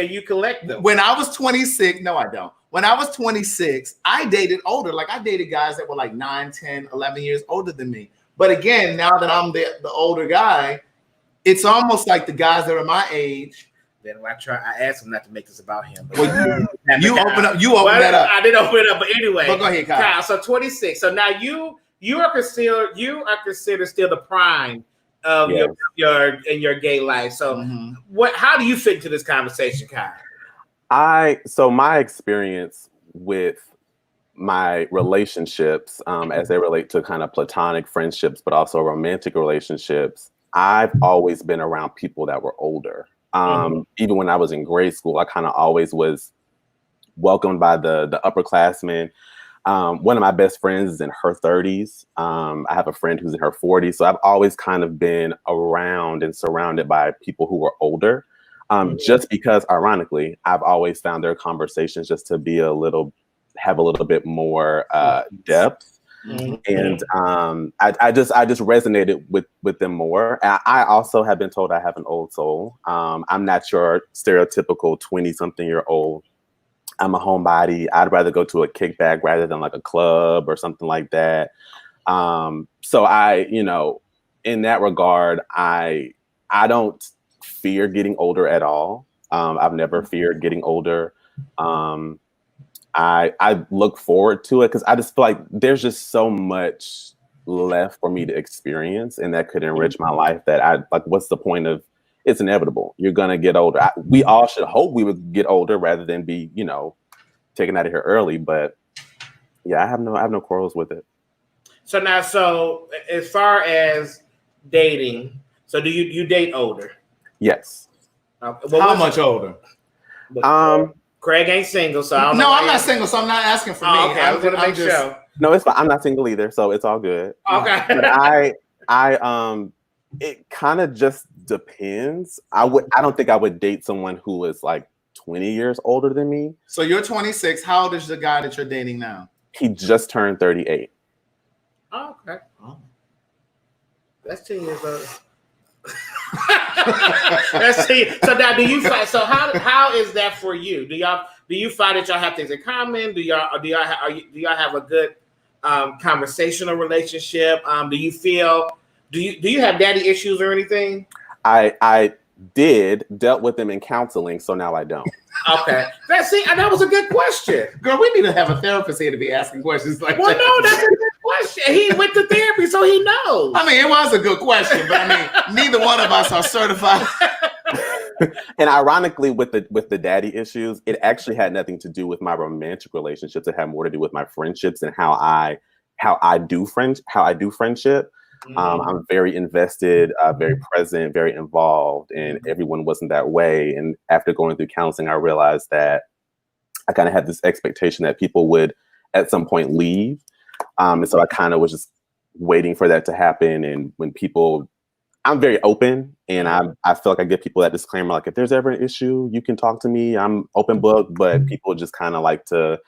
you collect them. When I was 26, no, I don't. When I was 26, I dated older. Like I dated guys that were like 9, 10, 11 years older than me. But again, now that I'm the older guy, it's almost like the guys that are my age. Then I asked him not to make this about him. But you open that up. I didn't open it up, but anyway. But go ahead, Kyle. So 26. So now you are considered still the prime of your gay life. So how do you fit into this conversation, Kyle? So my experience with my relationships, as they relate to kind of platonic friendships, but also romantic relationships, I've always been around people that were older. Even when I was in grade school, I kind of always was welcomed by the upperclassmen. One of my best friends is in her 30s. I have a friend who's in her 40s. So I've always kind of been around and surrounded by people who were older. Just because, ironically, I've always found their conversations just to be have a little bit more depth. And I just resonated with them more. I also have been told I have an old soul. I'm not your stereotypical 20-something-year-old. I'm a homebody. I'd rather go to a kickback rather than like a club or something like that. So in that regard, I don't fear getting older at all. I've never feared getting older. I look forward to it because I just feel like there's just so much left for me to experience and that could enrich my life that what's the point of it's inevitable. You're going to get older. We all should hope we would get older rather than be, taken out of here early. But yeah, I have no quarrels with it. So now, as far as dating, so do you date older? Yes. How much older? Craig ain't single, so I'm not single, so I'm not asking for me. Okay, I was gonna make sure. No, it's fine. I'm not single either, so it's all good. Okay. But I it kind of just depends. I don't think I would date someone who is like 20 years older than me. So you're 26. How old is the guy that you're dating now? He just turned 38. Oh, okay. Oh. That's 10 years old. Let's see. So now, do you find? So how is that for you? Do you find that y'all have things in common? Do y'all have a good conversational relationship? Do you have daddy issues or anything? I dealt with them in counseling, so now I don't. Okay. That was a good question. Girl, we need to have a therapist here to be asking questions like that. Well, no, that's a good question. He went to therapy, so he knows. I mean, it was a good question, but neither one of us are certified. And ironically, with the daddy issues, it actually had nothing to do with my romantic relationships. It had more to do with my friendships and how I do friendship. I'm very invested, very present, very involved, and everyone wasn't that way. And after going through counseling, I realized that I kind of had this expectation that people would at some point leave. And so I kind of was just waiting for that to happen. And when I'm very open, and I feel like I give people that disclaimer, like if there's ever an issue, you can talk to me. I'm open book, but people just kind of like to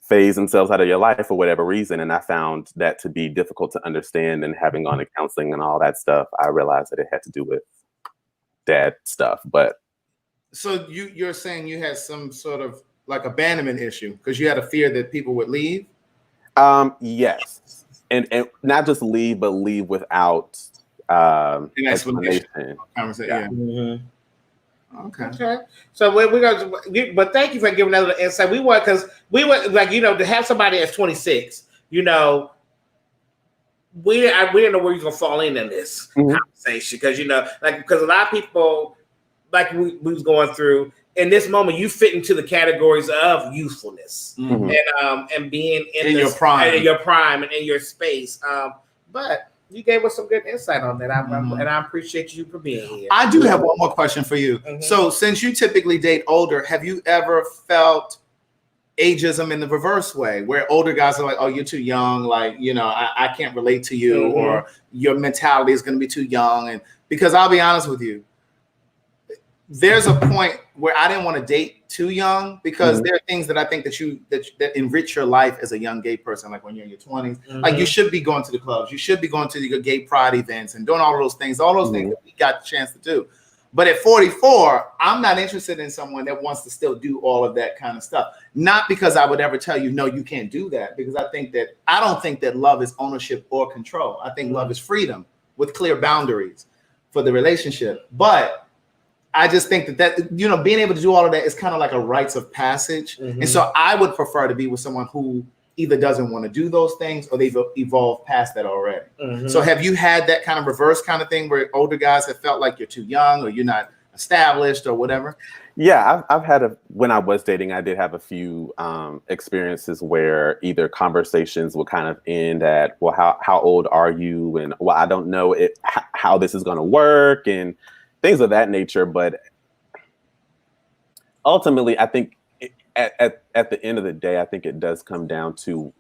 phase themselves out of your life for whatever reason. And I found that to be difficult to understand, and having gone to counseling and all that stuff, I realized that it had to do with dad stuff. But so you're saying you had some sort of like abandonment issue because you had a fear that people would leave? Yes. And not just leave, but leave without an explanation. Conversation. Yeah. Mm-hmm. Okay. So we're gonna, but thank you for giving that little insight. We want to have somebody that's 26. We didn't know where you're gonna fall in this conversation because a lot of people like we was going through in this moment. You fit into the categories of youthfulness and being in your prime, and in your space. But you gave us some good insight on that, and I appreciate you for being here. I do have one more question for you. So, since you typically date older, have you ever felt ageism in the reverse way, where older guys are like, oh, you're too young, like, you know, I can't relate to you, or your mentality is going to be too young. And because I'll be honest with you, there's a point where I didn't want to date too young, because there are things that I think that enrich your life as a young gay person, like when you're in your 20s. Like, you should be going to the clubs, you should be going to your gay pride events and doing all of those things that we got the chance to do. But at 44, I'm not interested in someone that wants to still do all of that kind of stuff. Not because I would ever tell you, no, you can't do that, because I don't think that love is ownership or control. I think love is freedom with clear boundaries for the relationship. But I just think that you know, being able to do all of that is kind of like a rites of passage. And so I would prefer to be with someone who either doesn't want to do those things, or they've evolved past that already. So have you had that kind of reverse kind of thing where older guys have felt like you're too young, or you're not established, or whatever? Yeah, I've had when I was dating, I did have a few experiences where either conversations would kind of end at, well, how old are you? And, well, I don't know how this is going to work, and things of that nature. But ultimately, I think at the end of the day, I think it does come down to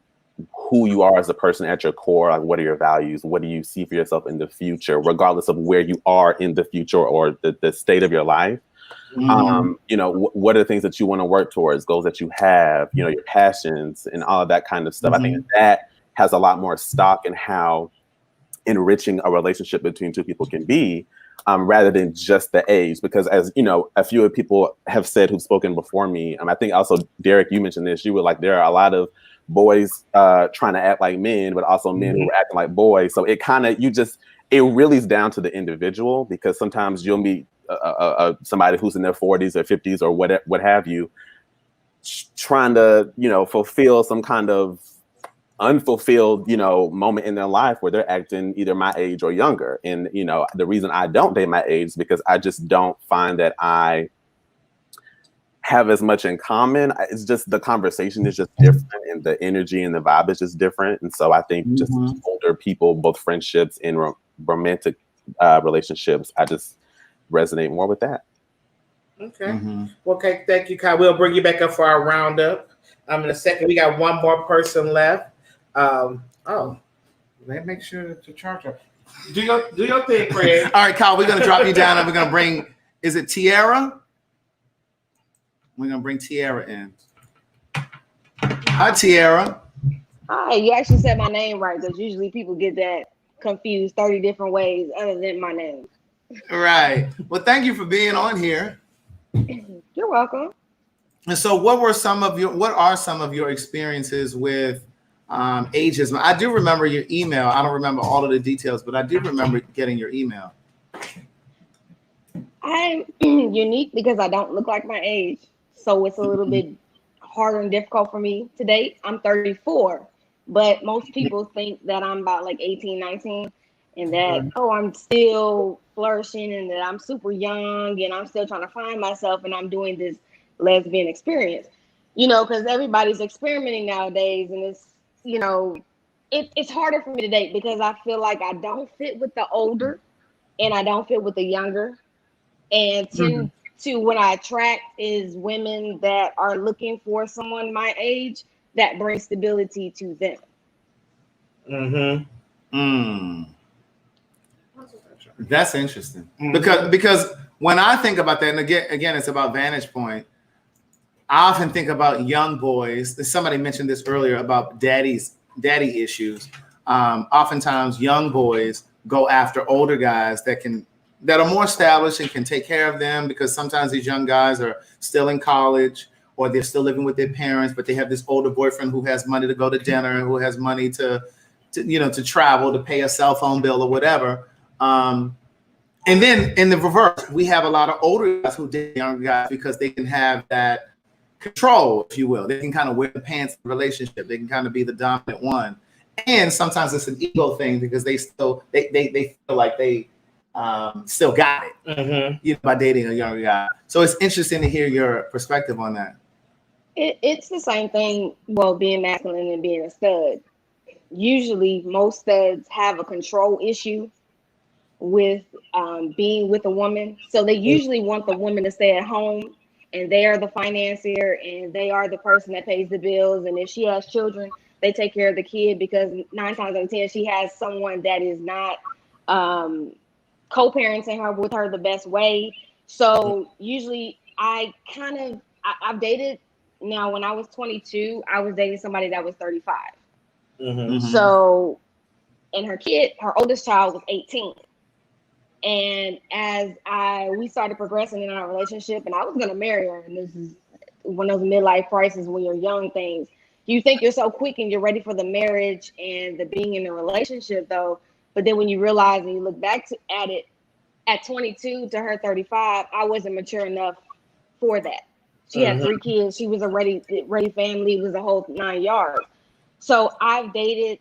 who you are as a person at your core. Like, what are your values? What do you see for yourself in the future, regardless of where you are in the future or the state of your life? You know, what are the things that you want to work towards, goals that you have, you know, your passions and all of that kind of stuff. I think that has a lot more stock in how enriching a relationship between two people can be, rather than just the age. Because, as you know, a few people have said who've spoken before me, I think also, Derek, you mentioned this, you were like, there are a lot of boys trying to act like men, but also men who are acting like boys. So it kind of, it really is down to the individual, because sometimes you'll meet somebody who's in their 40s or 50s or what have you, trying to, you know, fulfill some kind of unfulfilled, you know, moment in their life where they're acting either my age or younger. And, you know, the reason I don't date my age is because I just don't find that I have as much in common. It's just the conversation is just different, and the energy and the vibe is just different. And so I think just older people, both friendships and romantic relationships, I just resonate more with that. Okay. Well, okay. Thank you, Kyle. We'll bring you back up for our roundup. In a second, we got one more person left. Let make sure to charge her. Do your thing, Craig. All right, Kyle, we're gonna drop you down, and we're gonna bring, is it Tiara? We're gonna bring Tiara in. Hi, Tiara. Hi, you actually said my name right, because usually people get that confused 30 different ways other than my name. Right. Well, thank you for being on here. You're welcome. And so what are some of your experiences with ageism? I do remember your email. I don't remember all of the details, but I do remember getting your email. I'm unique because I don't look like my age. So it's a little bit harder and difficult for me to date. I'm 34, but most people think that I'm about like 18, 19, and that, I'm still flourishing, and that I'm super young, and I'm still trying to find myself, and I'm doing this lesbian experience, you know, because everybody's experimenting nowadays, and it's, you know, it's harder for me to date because I feel like I don't fit with the older, and I don't fit with the younger, and tend to, what I attract is women that are looking for someone my age that brings stability to them. That's interesting, because when I think about that, and again, it's about vantage point. I often think about young boys. Somebody mentioned this earlier about daddy issues. Oftentimes, young boys go after older guys that are more established and can take care of them, because sometimes these young guys are still in college, or they're still living with their parents, but they have this older boyfriend who has money to go to dinner, who has money to travel, to pay a cell phone bill or whatever. And then in the reverse, we have a lot of older guys who date younger guys because they can have that control, if you will. They can kind of wear the pants in the relationship. They can kind of be the dominant one. And sometimes it's an ego thing because they feel like they still got it, by dating a younger guy. So it's interesting to hear your perspective on that. It's the same thing, well, being masculine and being a stud. Usually most studs have a control issue with being with a woman. So they usually want the woman to stay at home and they are the financier, and they are the person that pays the bills. And if she has children, they take care of the kid, because 9 times out of 10, she has someone that is not co-parenting her with her the best way. So usually I've dated, now when I was 22, I was dating somebody that was 35. So, and her oldest child was 18. And as we started progressing in our relationship, and I was going to marry her, and this is one of those midlife crises when you're young things. You think you're so quick and you're ready for the marriage and the being in a relationship, though. But then when you realize and you look back at it, at 22 to her 35, I wasn't mature enough for that. She had 3 kids. She was a ready family. It was a whole 9 yards. So I've dated,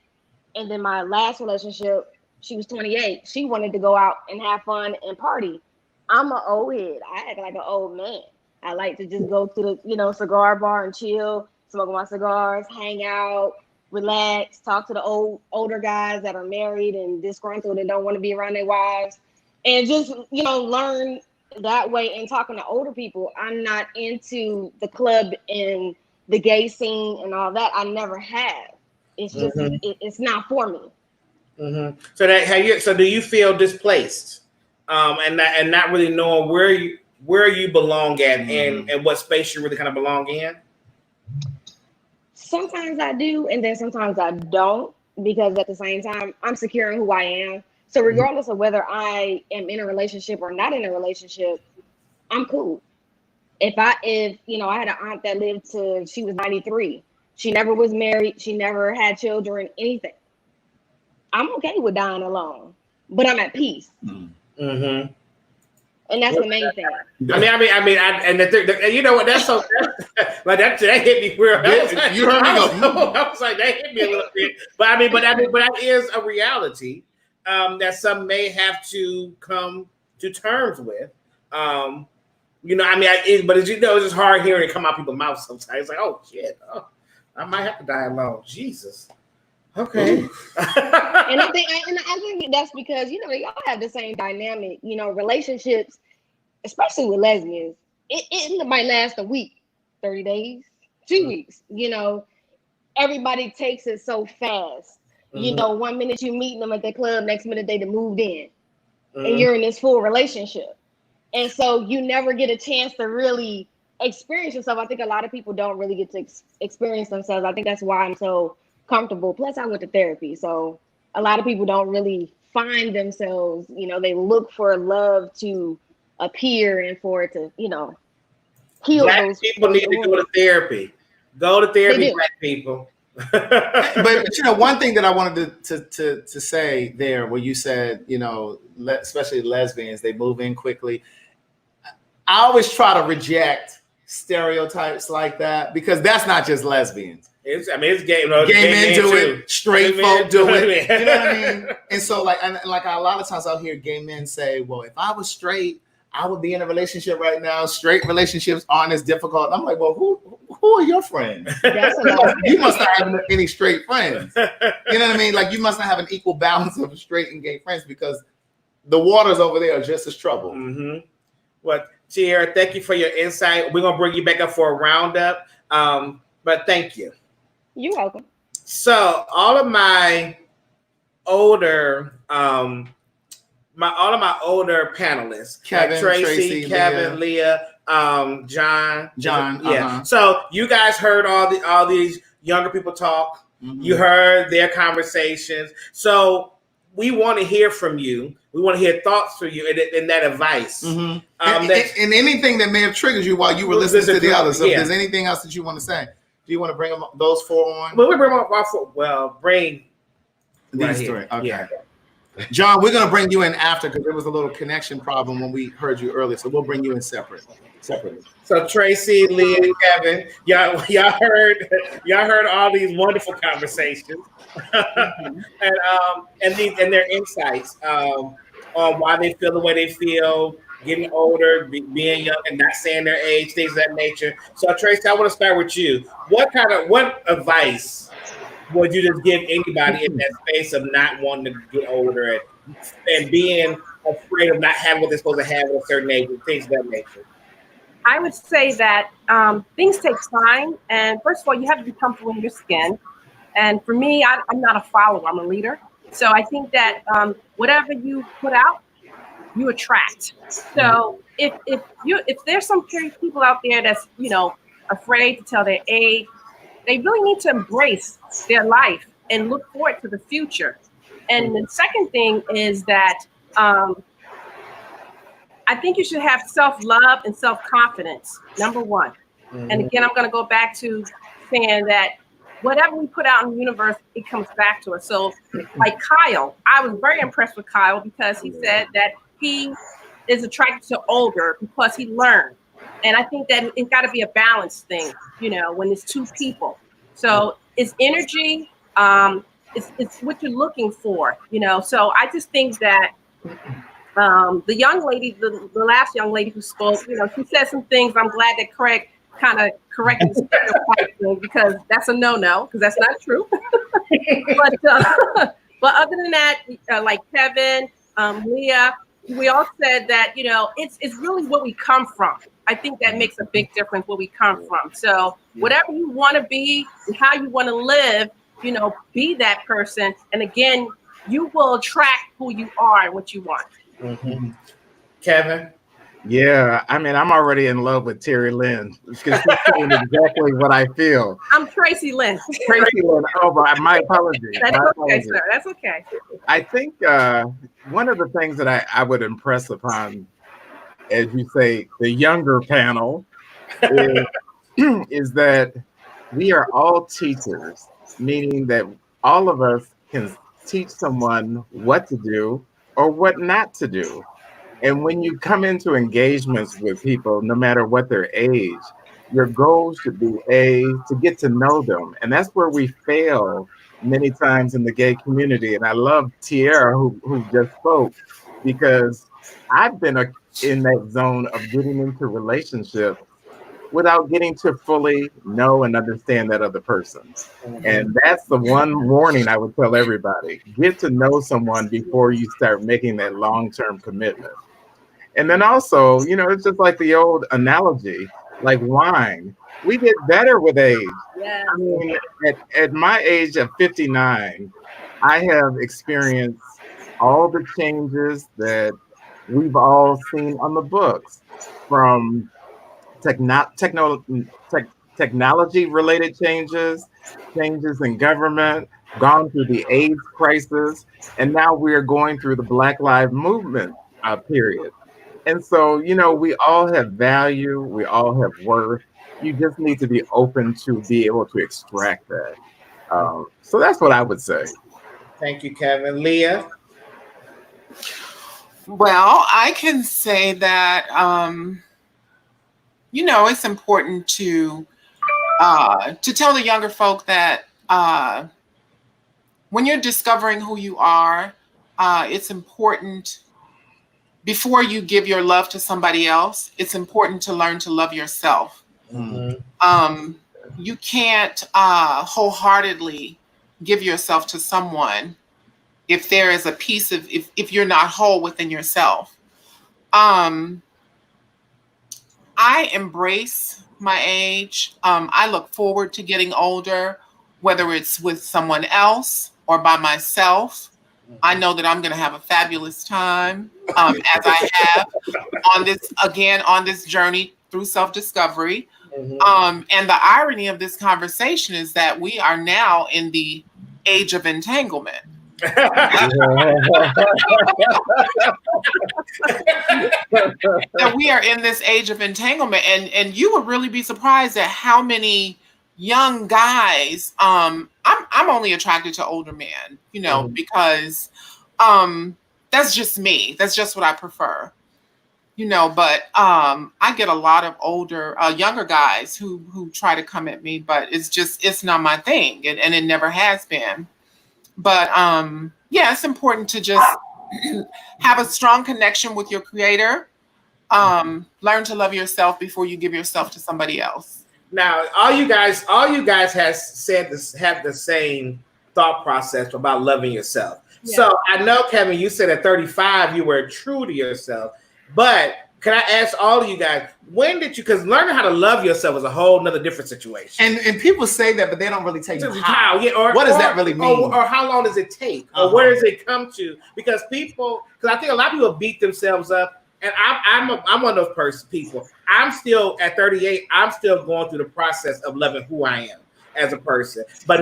and then my last relationship, she was 28. She wanted to go out and have fun and party. I'm an old head. I act like an old man. I like to just go to the, cigar bar and chill, smoke my cigars, hang out, relax, talk to the older guys that are married and disgruntled and don't want to be around their wives, and just, learn that way. And talking to older people, I'm not into the club and the gay scene and all that. I never have. It's just, it's not for me. So do you feel displaced, and not really knowing where you belong at, and what space you really kind of belong in? Sometimes I do, and then sometimes I don't, because at the same time, I'm secure in who I am. So regardless of whether I am in a relationship or not in a relationship, I'm cool. If I had an aunt that lived till she was 93, she never was married, she never had children, anything. I'm okay with dying alone, but I'm at peace. And that's the main thing. You know what? That's so. That hit me real. You heard me go. I was like, that hit me a little bit. But that is a reality that some may have to come to terms with. But as you know, it's just hard hearing it come out people's mouths sometimes. It's like, oh shit, I might have to die alone. Jesus. Okay. And I think that's because, y'all have the same dynamic, relationships, especially with lesbians. It might last a week, 30 days, 2 weeks. Everybody takes it so fast. 1 minute you meeting them at the club, next minute they done moved in, and you're in this full relationship. And so you never get a chance to really experience yourself. I think a lot of people don't really get to experience themselves. I think that's why I'm so comfortable. Plus I went to therapy, so a lot of people don't really find themselves. They look for love to appear and for it to heal. Black people need to go to therapy. Go to therapy, Black people. But one thing that I wanted to say there, where you said, especially lesbians, they move in quickly. I always try to reject stereotypes like that, because that's not just lesbians. It's gay. Gay men do it. Straight folk do it. You know what I mean? And so, a lot of times I'll hear gay men say, "Well, if I was straight, I would be in a relationship right now. Straight relationships aren't as difficult." I'm like, "Well, who are your friends? You must not have any straight friends. You know what I mean? Like, you must not have an equal balance of straight and gay friends, because the waters over there are just as troubled." Well, Tierra, thank you for your insight. We're gonna bring you back up for a roundup, but thank you. You're welcome. So all of my older panelists, Kevin, like Tracy, Kevin, Leah, John. Yeah. So you guys heard all these younger people talk. You heard their conversations. So we want to hear from you. We want to hear thoughts from you and that advice. And anything that may have triggered you while you were listening to the others. So if there's anything else that you want to say, do you want to bring those 4 on? Well, we bring them up. Bring these 3. Okay. Yeah. John, we're going to bring you in after, because there was a little connection problem when we heard you earlier. So we'll bring you in separately. So Tracy, Leah, and Kevin, y'all heard all these wonderful conversations and their insights on why they feel the way they feel, getting older, being young, and not saying their age, things of that nature. So Tracy, I want to start with you. What advice would you just give anybody in that space of not wanting to get older and being afraid of not having what they're supposed to have at a certain age and things of that nature? I would say that things take time. And first of all, you have to be comfortable in your skin. And for me, I'm not a follower, I'm a leader. So I think that whatever you put out, you attract. So if there's some people out there that's, afraid to tell their age, they really need to embrace their life and look forward to the future. And the second thing is that I think you should have self-love and self-confidence, number one. And again, I'm going to go back to saying that whatever we put out in the universe, it comes back to us. So like Kyle, I was very impressed with Kyle because he said that he is attracted to older because he learned. And I think that it's got to be a balanced thing, when it's two people. So it's energy, it's what you're looking for, So I just think that the young lady, the last young lady who spoke, she said some things. I'm glad that Craig kind of corrected the stereotype thing because that's a no-no, because that's not true. But other than that, like Kevin, Leah, we all said that, it's really what we come from. I think that makes a big difference where we come from. So whatever you want to be and how you want to live, be that person. And again, you will attract who you are and what you want. Kevin? Yeah, I mean, I'm already in love with Terry Lynn because she's saying exactly what I feel. I'm Tracy Lynn. Tracy Lynn. Oh, my apologies. That's okay, sir. That's okay. I think one of the things that I would impress upon, as you say, the younger panel is that we are all teachers, meaning that all of us can teach someone what to do or what not to do. And when you come into engagements with people, no matter what their age, your goal should be to get to know them. And that's where we fail many times in the gay community. And I love Tierra who just spoke, because I've been in that zone of getting into relationships without getting to fully know and understand that other person. And that's the one warning I would tell everybody. Get to know someone before you start making that long-term commitment. And then also, it's just like the old analogy, like wine. We get better with age. Yeah. I mean, at my age of 59, I have experienced all the changes that we've all seen on the books, from technology-related changes in government, gone through the AIDS crisis, and now we're going through the Black Lives Movement period. And so, we all have value, we all have worth. You just need to be open to be able to extract that. So that's what I would say. Thank you, Kevin. Leah? Well, I can say that, it's important to tell the younger folk that when you're discovering who you are, it's important, before you give your love to somebody else, it's important to learn to love yourself. You can't wholeheartedly give yourself to someone if there is a piece of, if you're not whole within yourself. I embrace my age. I look forward to getting older, whether it's with someone else or by myself. I know that I'm going to have a fabulous time, as I have on this journey through self-discovery. And the irony of this conversation is that we are now in the age of entanglement. That we are in this age of entanglement, and you would really be surprised at how many young guys. I'm only attracted to older men, because that's just me. That's just what I prefer, But I get a lot of younger guys who try to come at me, but it's not my thing, and it never has been. But it's important to just have a strong connection with your creator. Learn to love yourself before you give yourself to somebody else. Now, all you guys have the same thought process about loving yourself. Yeah. So I know, Kevin, you said at 35 you were true to yourself, but can I ask all of you guys, when did you, because learning how to love yourself is a whole nother different situation. And people say that, but they don't really tell you how. Yeah, or, what does that really mean? Or how long does it take? Or where does it come to? Because I think a lot of people beat themselves up. And I'm one of those people. I'm still at 38. I'm still going through the process of loving who I am as a person. But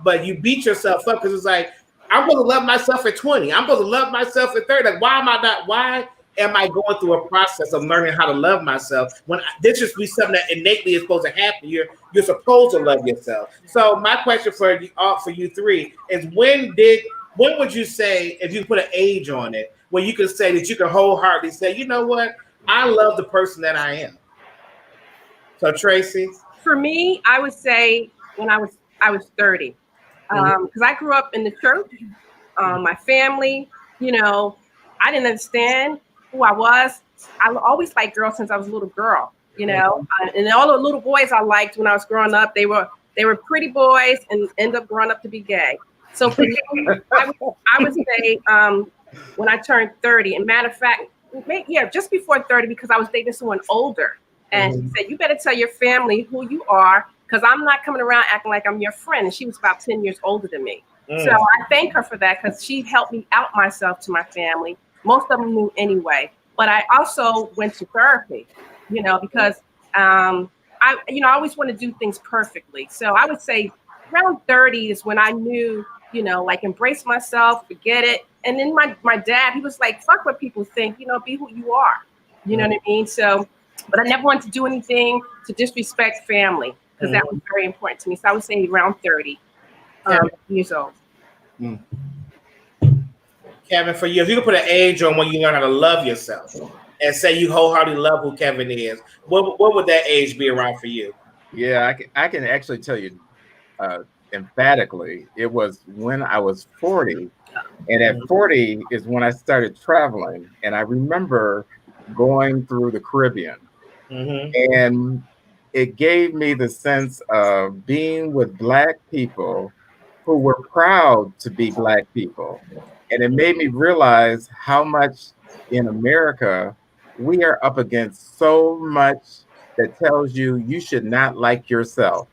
but you beat yourself up because it's like, I'm supposed to love myself at 20. I'm supposed to love myself at 30. Like, why am I going through a process of learning how to love myself when this should be something that innately is supposed to happen? You're supposed to love yourself. So my question for you three is, when would you say, if you put an age on it, where you can say that you can wholeheartedly say, you know what, I love the person that I am? So Tracy? For me, I would say when I was 30. Because I grew up in the church. My family, I didn't understand who I was. I always liked girls since I was a little girl, and all the little boys I liked when I was growing up, they were pretty boys and end up growing up to be gay. So for me, I would say when I turned 30, and matter of fact, just before 30, because I was dating someone older, and she said, you better tell your family who you are, because I'm not coming around acting like I'm your friend. And she was about 10 years older than me. So I thank her for that, because she helped me out myself to my family. Most of them knew anyway. But I also went to therapy, because I always want to do things perfectly. So I would say around 30 is when I knew, like, embrace myself, forget it. And then my dad, he was like, fuck what people think, be who you are. You know what I mean? So, but I never wanted to do anything to disrespect family, because that was very important to me. So I would say around 30 years old. Kevin, for you, if you could put an age on when you learn how to love yourself and say you wholeheartedly love who Kevin is, what would that age be around for you? Yeah, I can actually tell you emphatically, it was when I was 40. And at 40 is when I started traveling. And I remember going through the Caribbean. And it gave me the sense of being with Black people who were proud to be Black people. And it made me realize how much in America we are up against so much that tells you you should not like yourself.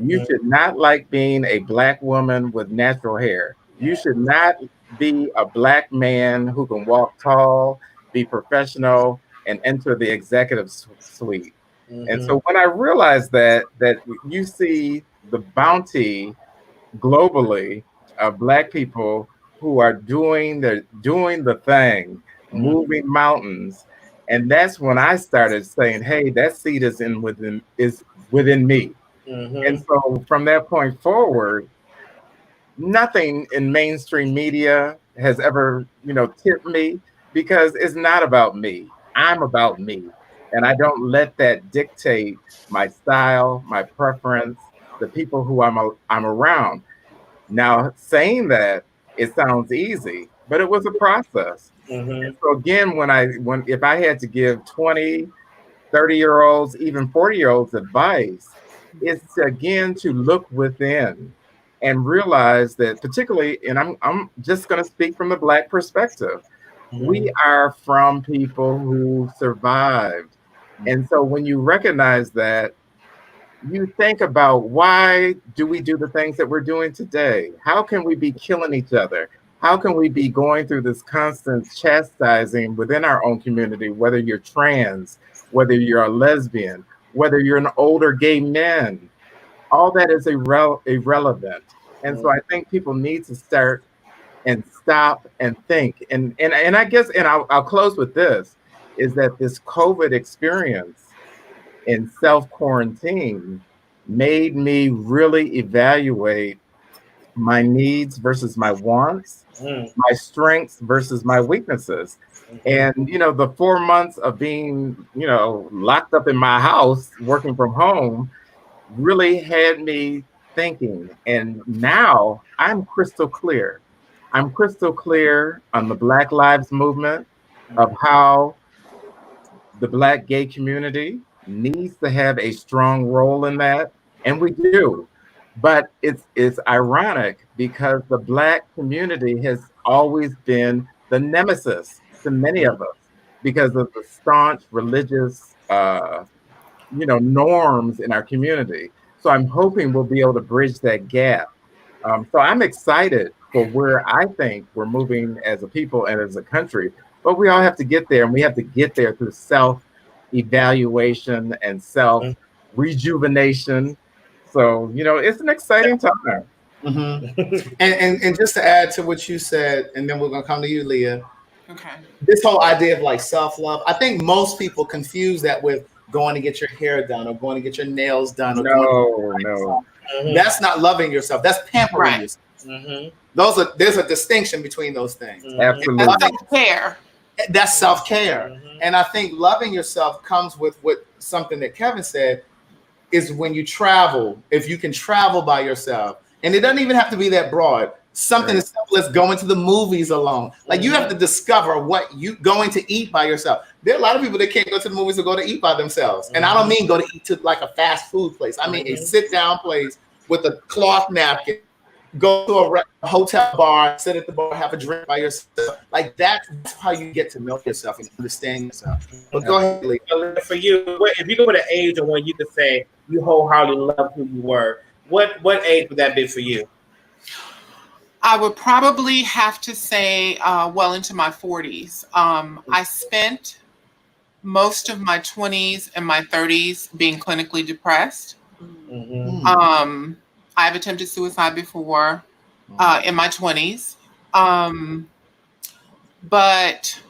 You should not like being a Black woman with natural hair. You should not be a Black man who can walk tall, be professional, and enter the executive suite. And so when I realized that you see the bounty globally of Black people who are doing the thing, moving mountains, and that's when I started saying, hey, that seed is within me. And so from that point forward, nothing in mainstream media has ever, tipped me, because it's not about me. I'm about me. And I don't let that dictate my style, my preference, the people who I'm around. Now, saying that, it sounds easy, but it was a process. And so again, if I had to give 20, 30-year-olds, even 40-year-olds advice, it's again to look within and realize that, particularly, and I'm just going to speak from the Black perspective, we are from people who survived. And so when you recognize that, you think about, why do we do the things that we're doing today? How can we be killing each other? How can we be going through this constant chastising within our own community, whether you're trans, whether you're a lesbian, whether you're an older gay man? All that is irrelevant. And so I think people need to start and stop and think. And I guess, and I'll close with this, is that this COVID experience in self-quarantine made me really evaluate my needs versus my wants, my strengths versus my weaknesses. And, the 4 months of being, locked up in my house, working from home, really had me thinking. And now I'm crystal clear. I'm crystal clear on the Black Lives Movement, of how the Black gay community needs to have a strong role in that. And we do. But it's ironic, because the Black community has always been the nemesis to many of us. because of the staunch religious, norms in our community. So I'm hoping we'll be able to bridge that gap. So I'm excited for where I think we're moving as a people and as a country, but we all have to get there, and we have to get there through self-evaluation and self-rejuvenation. So, it's an exciting time. Mm-hmm. and just to add to what you said, and then we're going to come to you, Leah. Okay. This whole idea of like self-love, I think most people confuse that with going to get your hair done or going to get your nails done. No. That's not loving yourself. That's pampering yourself. Mm-hmm. There's a distinction between those things. Absolutely. That's self-care. That's self-care. And I think loving yourself comes with something that Kevin said, is when you travel, if you can travel by yourself, and it doesn't even have to be that broad. Something as simple as going to the movies alone. Like you have to discover what you going to eat by yourself. There are a lot of people that can't go to the movies or go to eat by themselves. And I don't mean go to eat to like a fast food place. I mean a sit down place with a cloth napkin, go to a hotel bar, sit at the bar, have a drink by yourself. Like that's how you get to know yourself and understand yourself. But go ahead, Lee. For you, if you go to an age of when you could say you wholeheartedly love who you were, what age would that be for you? I would probably have to say well into my 40s. I spent most of my 20s and my 30s being clinically depressed. I've attempted suicide before in my 20s. But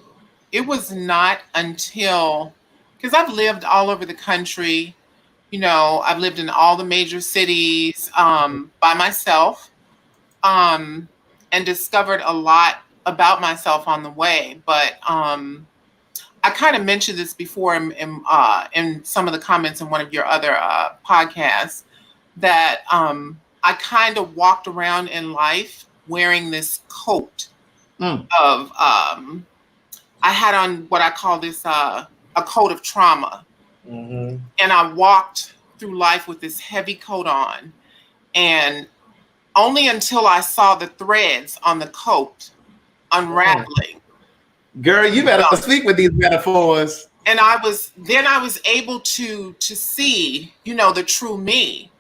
it was not until, because I've lived all over the country, I've lived in all the major cities by myself. And discovered a lot about myself on the way. But I kind of mentioned this before in some of the comments in one of your other podcasts, that I kind of walked around in life wearing this coat of, I had on what I call this a coat of trauma. And I walked through life with this heavy coat on, and only until I saw the threads on the coat unraveling. Girl, you better speak with these metaphors. And I was able to see, the true me.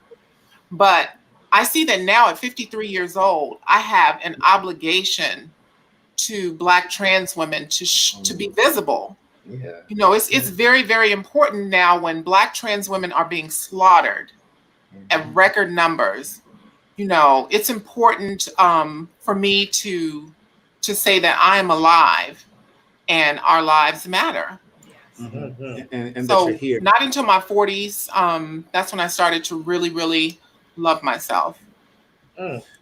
But I see that now at 53 years old, I have an obligation to Black trans women to be visible. Yeah. It's very, very important now when Black trans women are being slaughtered at record numbers. It's important for me to say that I am alive and our lives matter. And so that you're here. Not until my 40s, that's when I started to really, really love myself.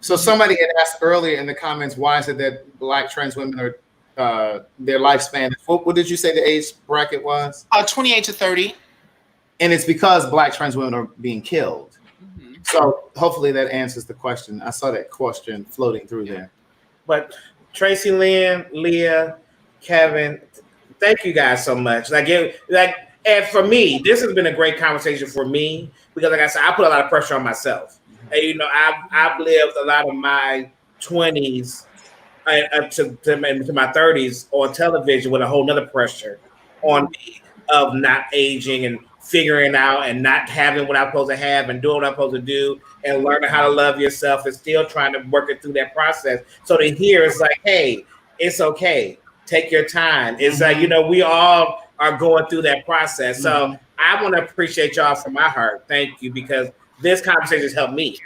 So somebody had asked earlier in the comments, why is it that Black trans women are their lifespan? What did you say the age bracket was? 28 to 30. And it's because Black trans women are being killed. So hopefully that answers the question. I saw that question floating through there. But Tracy, Lynn, Leah, Kevin, thank you guys so much. And for me, this has been a great conversation for me because, like I said, I put a lot of pressure on myself. And, I've lived a lot of my 20s to my 30s on television with a whole nother pressure on me of not aging and figuring out and not having what I'm supposed to have and doing what I'm supposed to do and learning how to love yourself and still trying to work it through that process. So to hear it's like, hey, it's okay. Take your time. It's like, we all are going through that process. So I want to appreciate y'all from my heart. Thank you, because this conversation has helped me.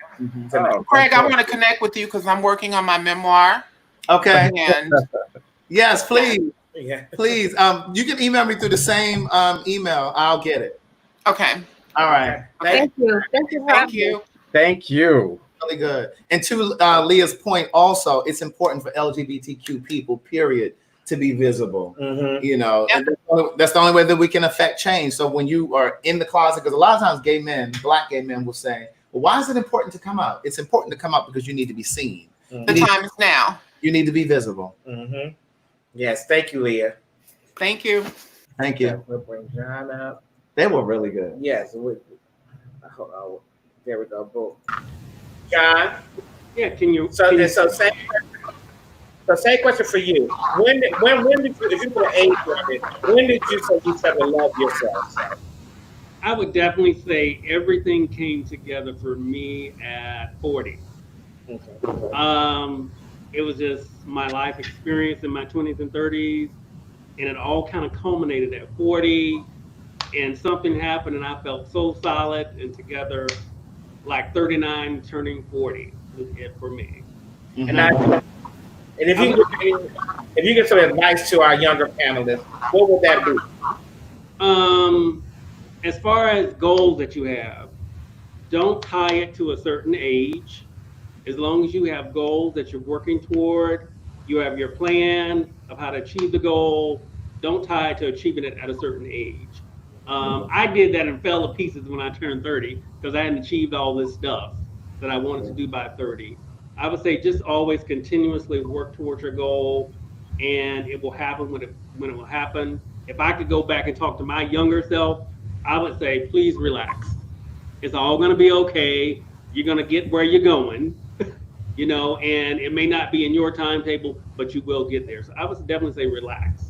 Craig, I want to connect with you because I'm working on my memoir. Okay. And yes, please. Yeah. Please. You can email me through the same email. I'll get it. Okay. All right. Thank you. Thank you. Thank you. Really good. And to Leah's point, also, it's important for LGBTQ people, period, to be visible. And that's the only way that we can affect change. So when you are in the closet, because a lot of times Black gay men will say, well, why is it important to come out? It's important to come out because you need to be seen. The time is now. You need to be visible. Yes. Thank you, Leah. Thank you. Thank you. We'll bring John up. They were really good. Yes. There we go. Boom. John. Yeah. Can you? So same. So same question for you. When did you, if you put an age on it, when did you say you started to love yourself? I would definitely say everything came together for me at 40. It was just my life experience in my 20s and 30s, and it all kind of culminated at 40. And something happened, and I felt so solid and together. Like 39 turning 40 was it for me. And if you get some advice to our younger panelists, what would that be? As far as goals that you have, don't tie it to a certain age. As long as you have goals that you're working toward, you have your plan of how to achieve the goal. Don't tie it to achieving it at a certain age. I did that and fell to pieces when I turned 30 because I hadn't achieved all this stuff that I wanted to do by 30. I would say just always continuously work towards your goal, and it will happen when it will happen. If I could go back and talk to my younger self, I would say, please relax. It's all going to be okay. You're going to get where you're going, and it may not be in your timetable, but you will get there. So I would definitely say relax.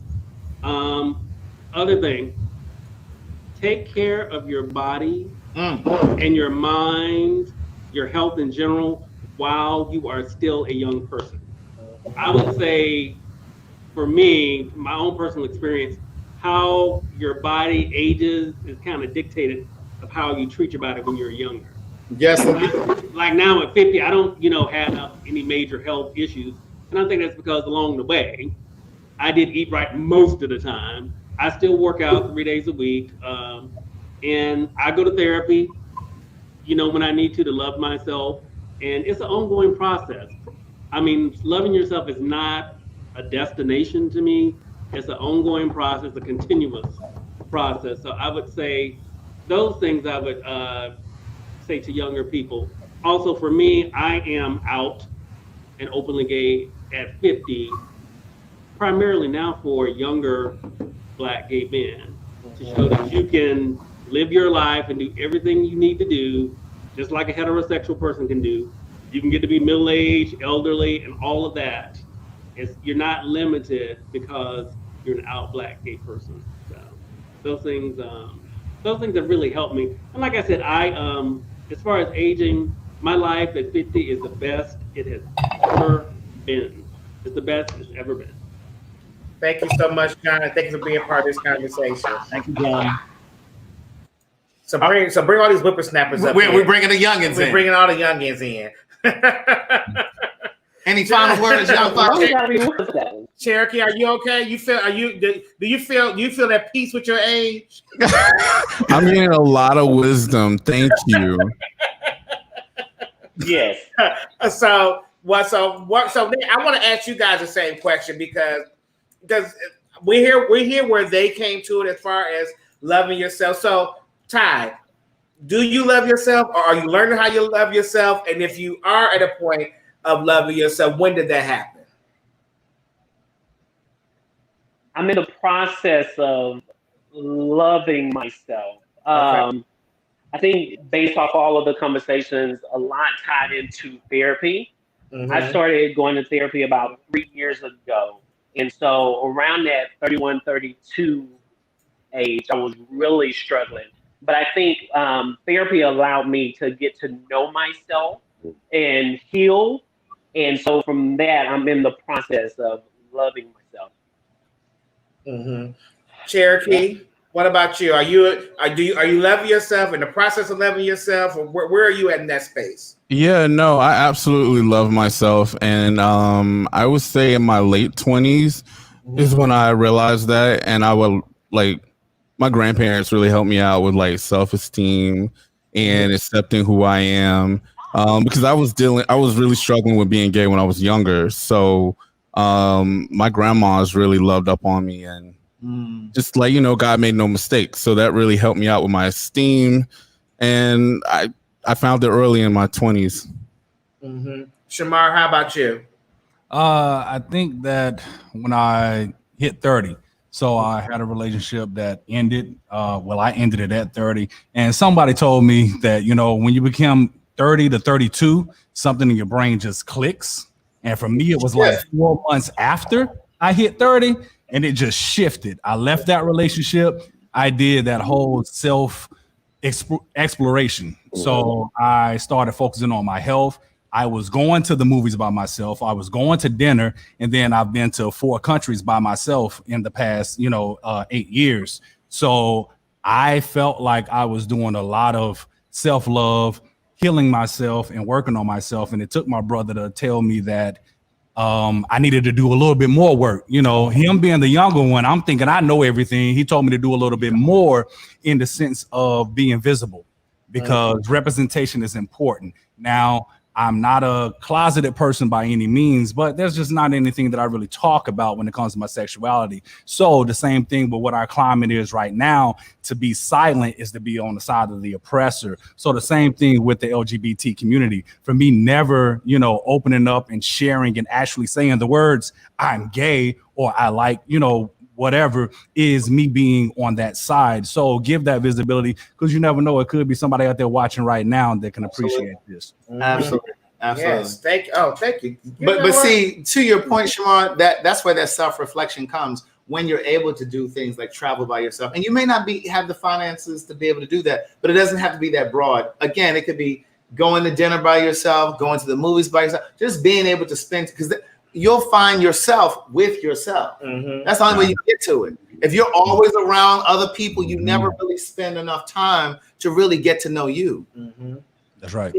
Other thing, take care of your body and your mind, your health in general, while you are still a young person. I would say, for me, my own personal experience, how your body ages is kind of dictated of how you treat your body when you're younger. Yes. Like now at 50, I don't, have any major health issues. And I think that's because along the way, I did eat right most of the time. I still work out 3 days a week. And I go to therapy, when I need to love myself. And it's an ongoing process. I mean, loving yourself is not a destination to me. It's an ongoing process, a continuous process. So I would say those things I would say to younger people. Also for me, I am out and openly gay at 50, primarily now for younger Black gay men, to show that you can live your life and do everything you need to do, just like a heterosexual person can do. You can get to be middle-aged, elderly, and all of that. You're not limited because you're an out Black gay person. So those things have really helped me. And like I said, as far as aging, my life at 50 is the best it has ever been. It's the best it's ever been. Thank you so much, John, and thank you for being part of this conversation. Thank you, John. So bring all these whippersnappers up. We're bringing the youngins in. We're bringing all the youngins in. Any final words, young folks? Cherokee, are you okay? Do you feel at peace with your age? I'm getting a lot of wisdom. Thank you. Yes. So I want to ask you guys the same question because we hear where they came to it as far as loving yourself. So Ty, do you love yourself, or are you learning how you love yourself? And if you are at a point of loving yourself, when did that happen? I'm in the process of loving myself. Okay. I think based off all of the conversations, a lot tied into therapy. Mm-hmm. I started going to therapy about 3 years ago. And so around that 31, 32 age, I was really struggling. But I think therapy allowed me to get to know myself and heal. And so from that, I'm in the process of loving myself. Mm-hmm. Cherokee, what about you? Are you loving yourself, in the process of loving yourself, or where are you at in that space? Yeah, no, I absolutely love myself, and I would say in my late 20s is when I realized that, and I would my grandparents really helped me out with self-esteem and accepting who I am, because I was really struggling with being gay when I was younger. So my grandma's really loved up on me, and just God made no mistakes. So that really helped me out with my esteem, and I found it early in my 20s. Mm-hmm. Shamar, how about you? I think that when I hit 30, so I had a relationship that ended. I ended it at 30, and somebody told me that when you become 30 to 32, something in your brain just clicks, And for me, it was like 4 months after I hit 30, and it just shifted. I left that relationship. I did that whole self exploration. So I started focusing on my health. I was going to the movies by myself. I was going to dinner, and then I've been to 4 countries by myself in the past, 8 years. So I felt like I was doing a lot of self-love, healing myself and working on myself. And it took my brother to tell me that I needed to do a little bit more work. Him being the younger one, I'm thinking I know everything. He told me to do a little bit more in the sense of being visible, because representation is important. Now, I'm not a closeted person by any means, but there's just not anything that I really talk about when it comes to my sexuality. So the same thing with what our climate is right now, to be silent is to be on the side of the oppressor. So the same thing with the LGBT community. For me, never, opening up and sharing and actually saying the words, I'm gay, or I like, whatever, is me being on that side. So give that visibility, because you never know, it could be somebody out there watching right now that can appreciate this. Absolutely. Yes, thank you. But see, to your point, Shamar, that's where that self-reflection comes, when you're able to do things like travel by yourself. And you may not have the finances to be able to do that, but it doesn't have to be that broad. Again, it could be going to dinner by yourself, going to the movies by yourself, just being able to spend, because you'll find yourself with yourself. That's the only way you get to it. If you're always around other people, you never really spend enough time to really get to know you. That's right.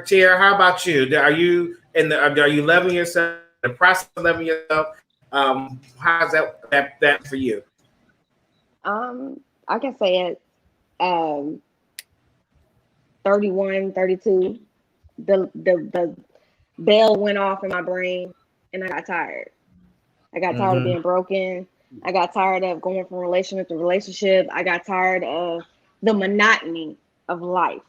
Tiara, how about you? Are you loving yourself, in the process of loving yourself? How's that for you? I can say at 31, 32, the bell went off in my brain. And I got tired. I got tired of being broken. I got tired of going from relationship to relationship. I got tired of the monotony of life.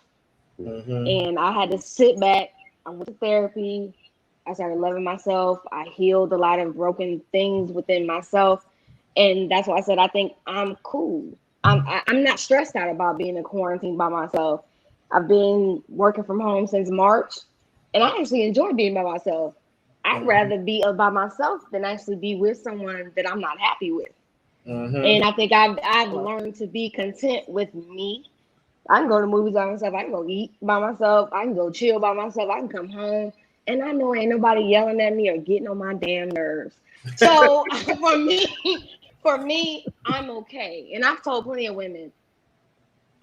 And I had to sit back. I went to therapy. I started loving myself. I healed a lot of broken things within myself. And that's why I said I think I'm cool. I'm not stressed out about being in quarantine by myself. I've been working from home since March, and I actually enjoy being by myself. I'd rather be by myself than actually be with someone that I'm not happy with. And I think I've learned to be content with me. I can go to movies by myself. I can go eat by myself. I can go chill by myself. I can come home, and I know ain't nobody yelling at me or getting on my damn nerves. So for me, I'm okay. And I've told plenty of women,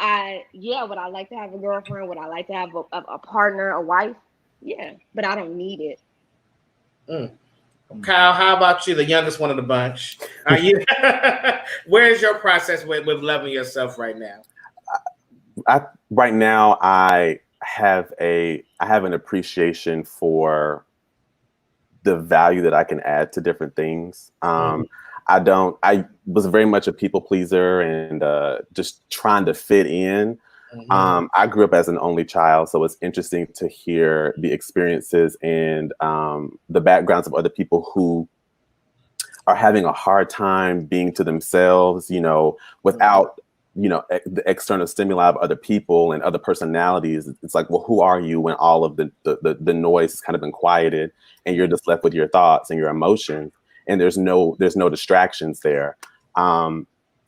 would I like to have a girlfriend? Would I like to have a partner, a wife? Yeah, but I don't need it. Kyle, how about you, the youngest one of the bunch? Are you? Where's your process with loving yourself right now? Right now, I have an appreciation for the value that I can add to different things. I was very much a people pleaser and just trying to fit in. I grew up as an only child, so it's interesting to hear the experiences and the backgrounds of other people who are having a hard time being to themselves, without, the external stimuli of other people and other personalities. It's like, well, who are you when all of the noise has kind of been quieted and you're just left with your thoughts and your emotions, and there's no distractions there.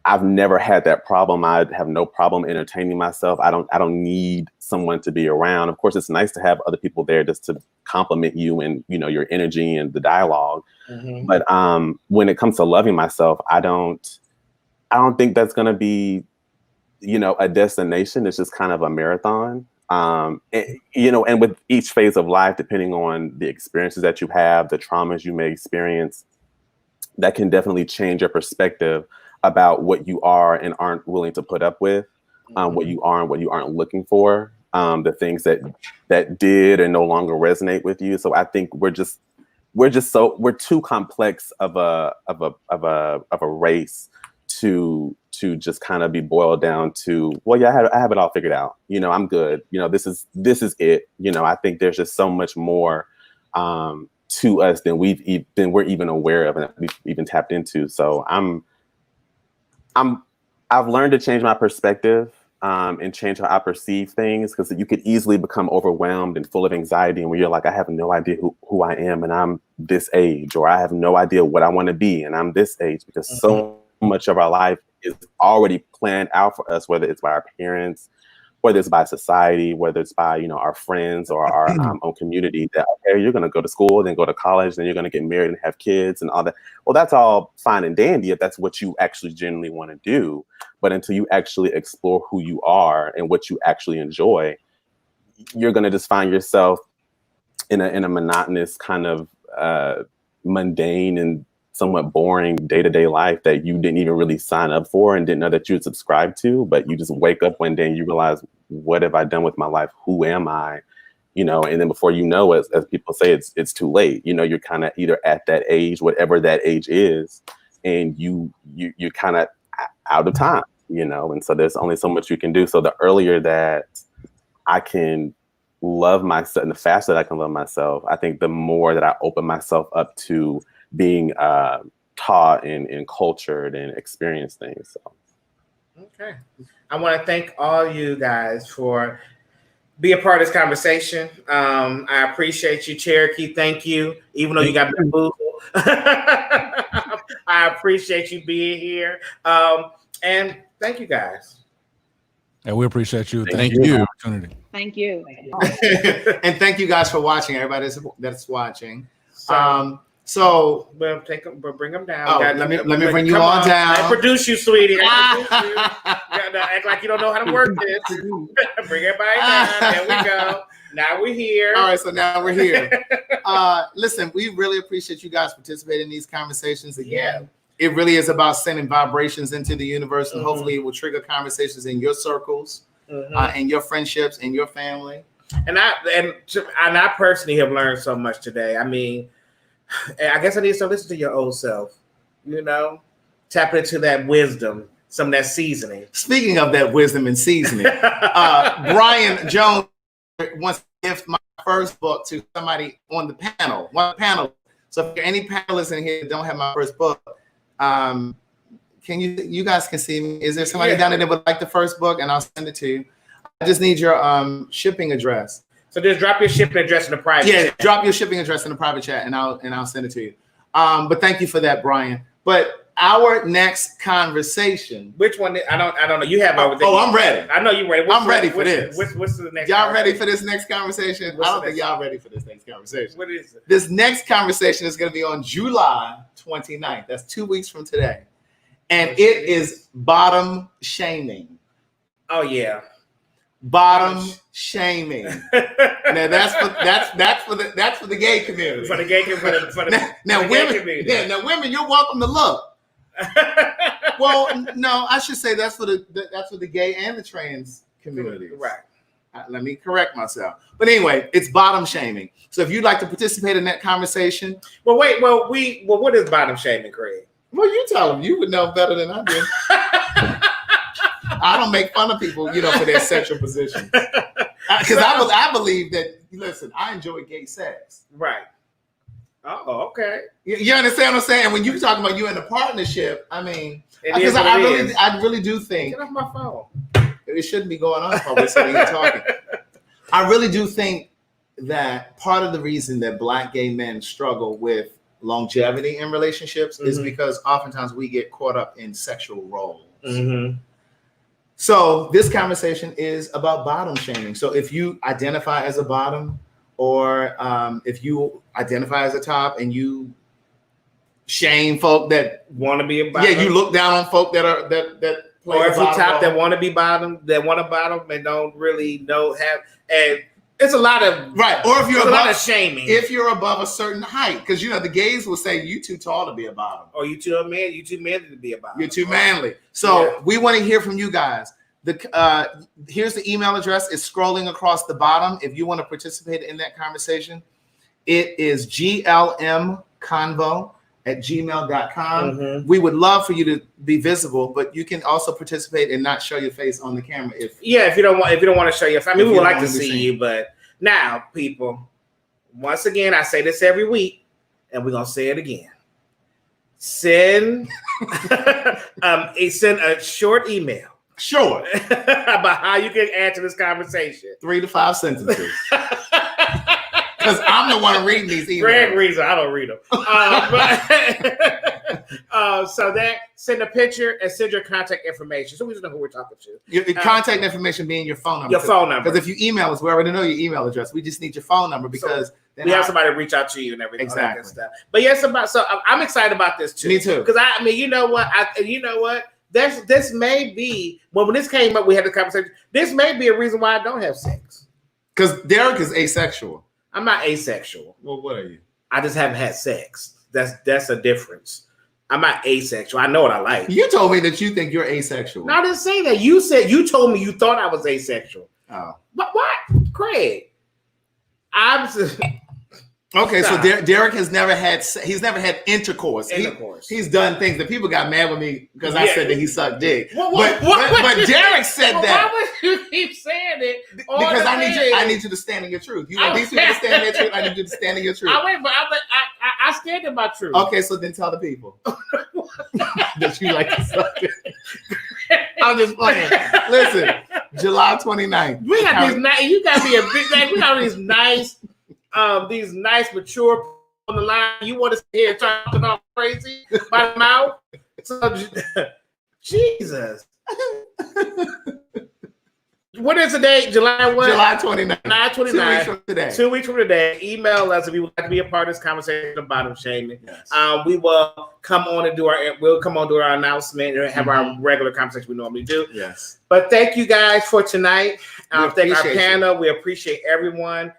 I've never had that problem. I have no problem entertaining myself. I don't need someone to be around. Of course, it's nice to have other people there just to compliment you and, your energy and the dialogue. But when it comes to loving myself, I don't think that's going to be, a destination. It's just kind of a marathon. And with each phase of life, depending on the experiences that you have, the traumas you may experience, that can definitely change your perspective about what you are and aren't willing to put up with, what you are and what you aren't looking for, the things that did and no longer resonate with you. So I think we're too complex of a race to just kind of be boiled down to, well, yeah, I have it all figured out. I'm good. This is it. I think there's just so much more to us than we're even aware of and that we've even tapped into. So I've learned to change my perspective and change how I perceive things, because you could easily become overwhelmed and full of anxiety, and when you're like, I have no idea who I am, and I'm this age, or I have no idea what I want to be, and I'm this age, because so much of our life is already planned out for us, whether it's by our parents, whether it's by society, whether it's by, you know, our friends or our own community, that, okay, you're going to go to school, then go to college, then you're going to get married and have kids and all that. Well, that's all fine and dandy if that's what you actually genuinely want to do. But until you actually explore who you are and what you actually enjoy, you're going to just find yourself in a monotonous kind of mundane and somewhat boring day-to-day life that you didn't even really sign up for and didn't know that you'd subscribe to, but you just wake up one day and you realize, what have I done with my life? Who am I? You know, and then before you know, as people say, it's too late. You know, you're kind of either at that age, whatever that age is, and you're kind of out of time, you know, and so there's only so much you can do. So the earlier that I can love myself and the faster that I can love myself, I think the more that I open myself up to being taught and cultured and experience things. So. Okay. I want to thank all you guys for being a part of this conversation. I appreciate you, Cherokee. Thank you. Even though you got bamboozled. I appreciate you being here. And thank you guys. And we appreciate you. Thank you. Thank you. And thank you guys for watching, everybody that's watching. So we'll bring them down. Oh, let me bring you on down. I produce you, sweetie. Act like you don't know how to work this. Bring everybody down. There we go. Now we're here. All right, so now we're here. Listen, we really appreciate you guys participating in these conversations again. Yeah. It really is about sending vibrations into the universe, and hopefully it will trigger conversations in your circles, in your friendships, in your family. And I personally have learned so much today. I mean, I guess I need to listen to your old self, you know, tap into that wisdom, some of that seasoning. Speaking of that wisdom and seasoning, Brian Jones wants to gift my first book to somebody on the panel, one panel. So if there are any panelists in here that don't have my first book, can you guys can see me? Is there somebody down there that would like the first book? And I'll send it to you. I just need your shipping address. So just drop your shipping address in the private chat. Drop your shipping address in the private chat, and I'll send it to you. But thank you for that, Brian. But our next conversation. Which one? I don't know. You have over there. Oh, I'm ready. I know you're ready. I'm ready for this. What's the next? Y'all ready for this next conversation? I don't think y'all ready for this next conversation. What is it? This next conversation is going to be on July 29th. That's 2 weeks from today, and it is bottom shaming. Oh yeah. Bottom shaming. Now that's for the gay community. For the gay community. Now women, you're welcome to look. Well, no, I should say that's for the gay and the trans community. Right. Let me correct myself. But anyway, it's bottom shaming. So if you'd like to participate in that conversation, what is bottom shaming, Craig? Well, you tell them. You would know better than I do. I don't make fun of people, you know, for their sexual position. Because I believe that, listen, I enjoy gay sex. Right. Oh, okay. You understand what I'm saying? When you're talking about you in a partnership, I mean, because I really do think. Get off my phone. It shouldn't be going on while we're sitting here talking. I really do think that part of the reason that Black gay men struggle with longevity in relationships is because oftentimes we get caught up in sexual roles. Mm-hmm. So this conversation is about bottom shaming. So if you identify as a bottom, or if you identify as a top and you shame folk that want to be a bottom, you look down on folk that play or if you top role. that want to be bottom, that want a bottom and don't really and it's a lot of or if you're a lot of shaming if you're above a certain height, because you know the gays will say you too tall to be a bottom, or you too manly to be a bottom. You're too manly. So we want to hear from you guys. Here's the email address. It's scrolling across the bottom. If you want to participate in that conversation, it is glmconvo@gmail.com. We would love for you to be visible, but you can also participate and not show your face on the camera if you don't want to show your face. I mean, we would like to see you, but now, people, once again, I say this every week, and we're gonna say it again. Send a short email Sure. About how you can add to this conversation. 3 to 5 sentences. Because I'm the one reading these emails. Greg reads them. I don't read them. So that send a picture and send your contact information, so we just know who we're talking to. Your contact information being your phone number. Your phone number. Because if you email us, we already know your email address. We just need your phone number because we have somebody reach out to you and everything. Exactly. All that good stuff. But yes, so I'm excited about this too. Me too. Because I mean, you know what? This may be when this came up. We had the conversation. This may be a reason why I don't have sex. Because Derek is asexual. I'm not asexual. Well, what are you? I just haven't had sex. That's a difference. I'm not asexual. I know what I like. You told me that you think you're asexual. No, I didn't say that. You told me you thought I was asexual. Oh. But what? Craig. Okay, so Derek has never had intercourse. He's done things that people got mad with me because I said that he sucked dick. But Derek said that. Why would you keep saying it? Because I need you to stand in your truth. You want these people to stand in their truth. I need you to stand in your truth. I stand in my truth. Okay, so then tell the people that you like to suck dick. I'm just playing. Listen, July 29th. We got these nice. You got me a big bag. We got these nice mature on the line. You want to sit here talking all crazy by the mouth? So, Jesus. What is the date? July what? July 29th. July 29th. 2 weeks from today. 2 weeks from today. Email us if you would like to be a part of this conversation about bottom shaming. Yes. We will come on and do our announcement and have our regular conversation we normally do. Yes. But thank you guys for tonight. Thank our panel. You. We appreciate everyone.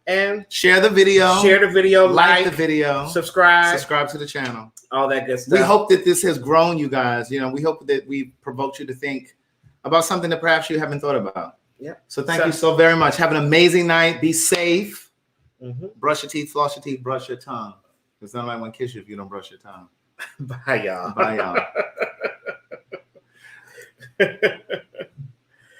And share the video, like the video, subscribe to the channel, all that good stuff. We hope that this has grown you guys. We hope that we provoked you to think about something that perhaps you haven't thought about. Yeah. So thank you so very much. Have an amazing night. Be safe. Brush your teeth, floss your teeth, brush your tongue. Because nobody want to kiss you if you don't brush your tongue. Bye, y'all. Bye, y'all.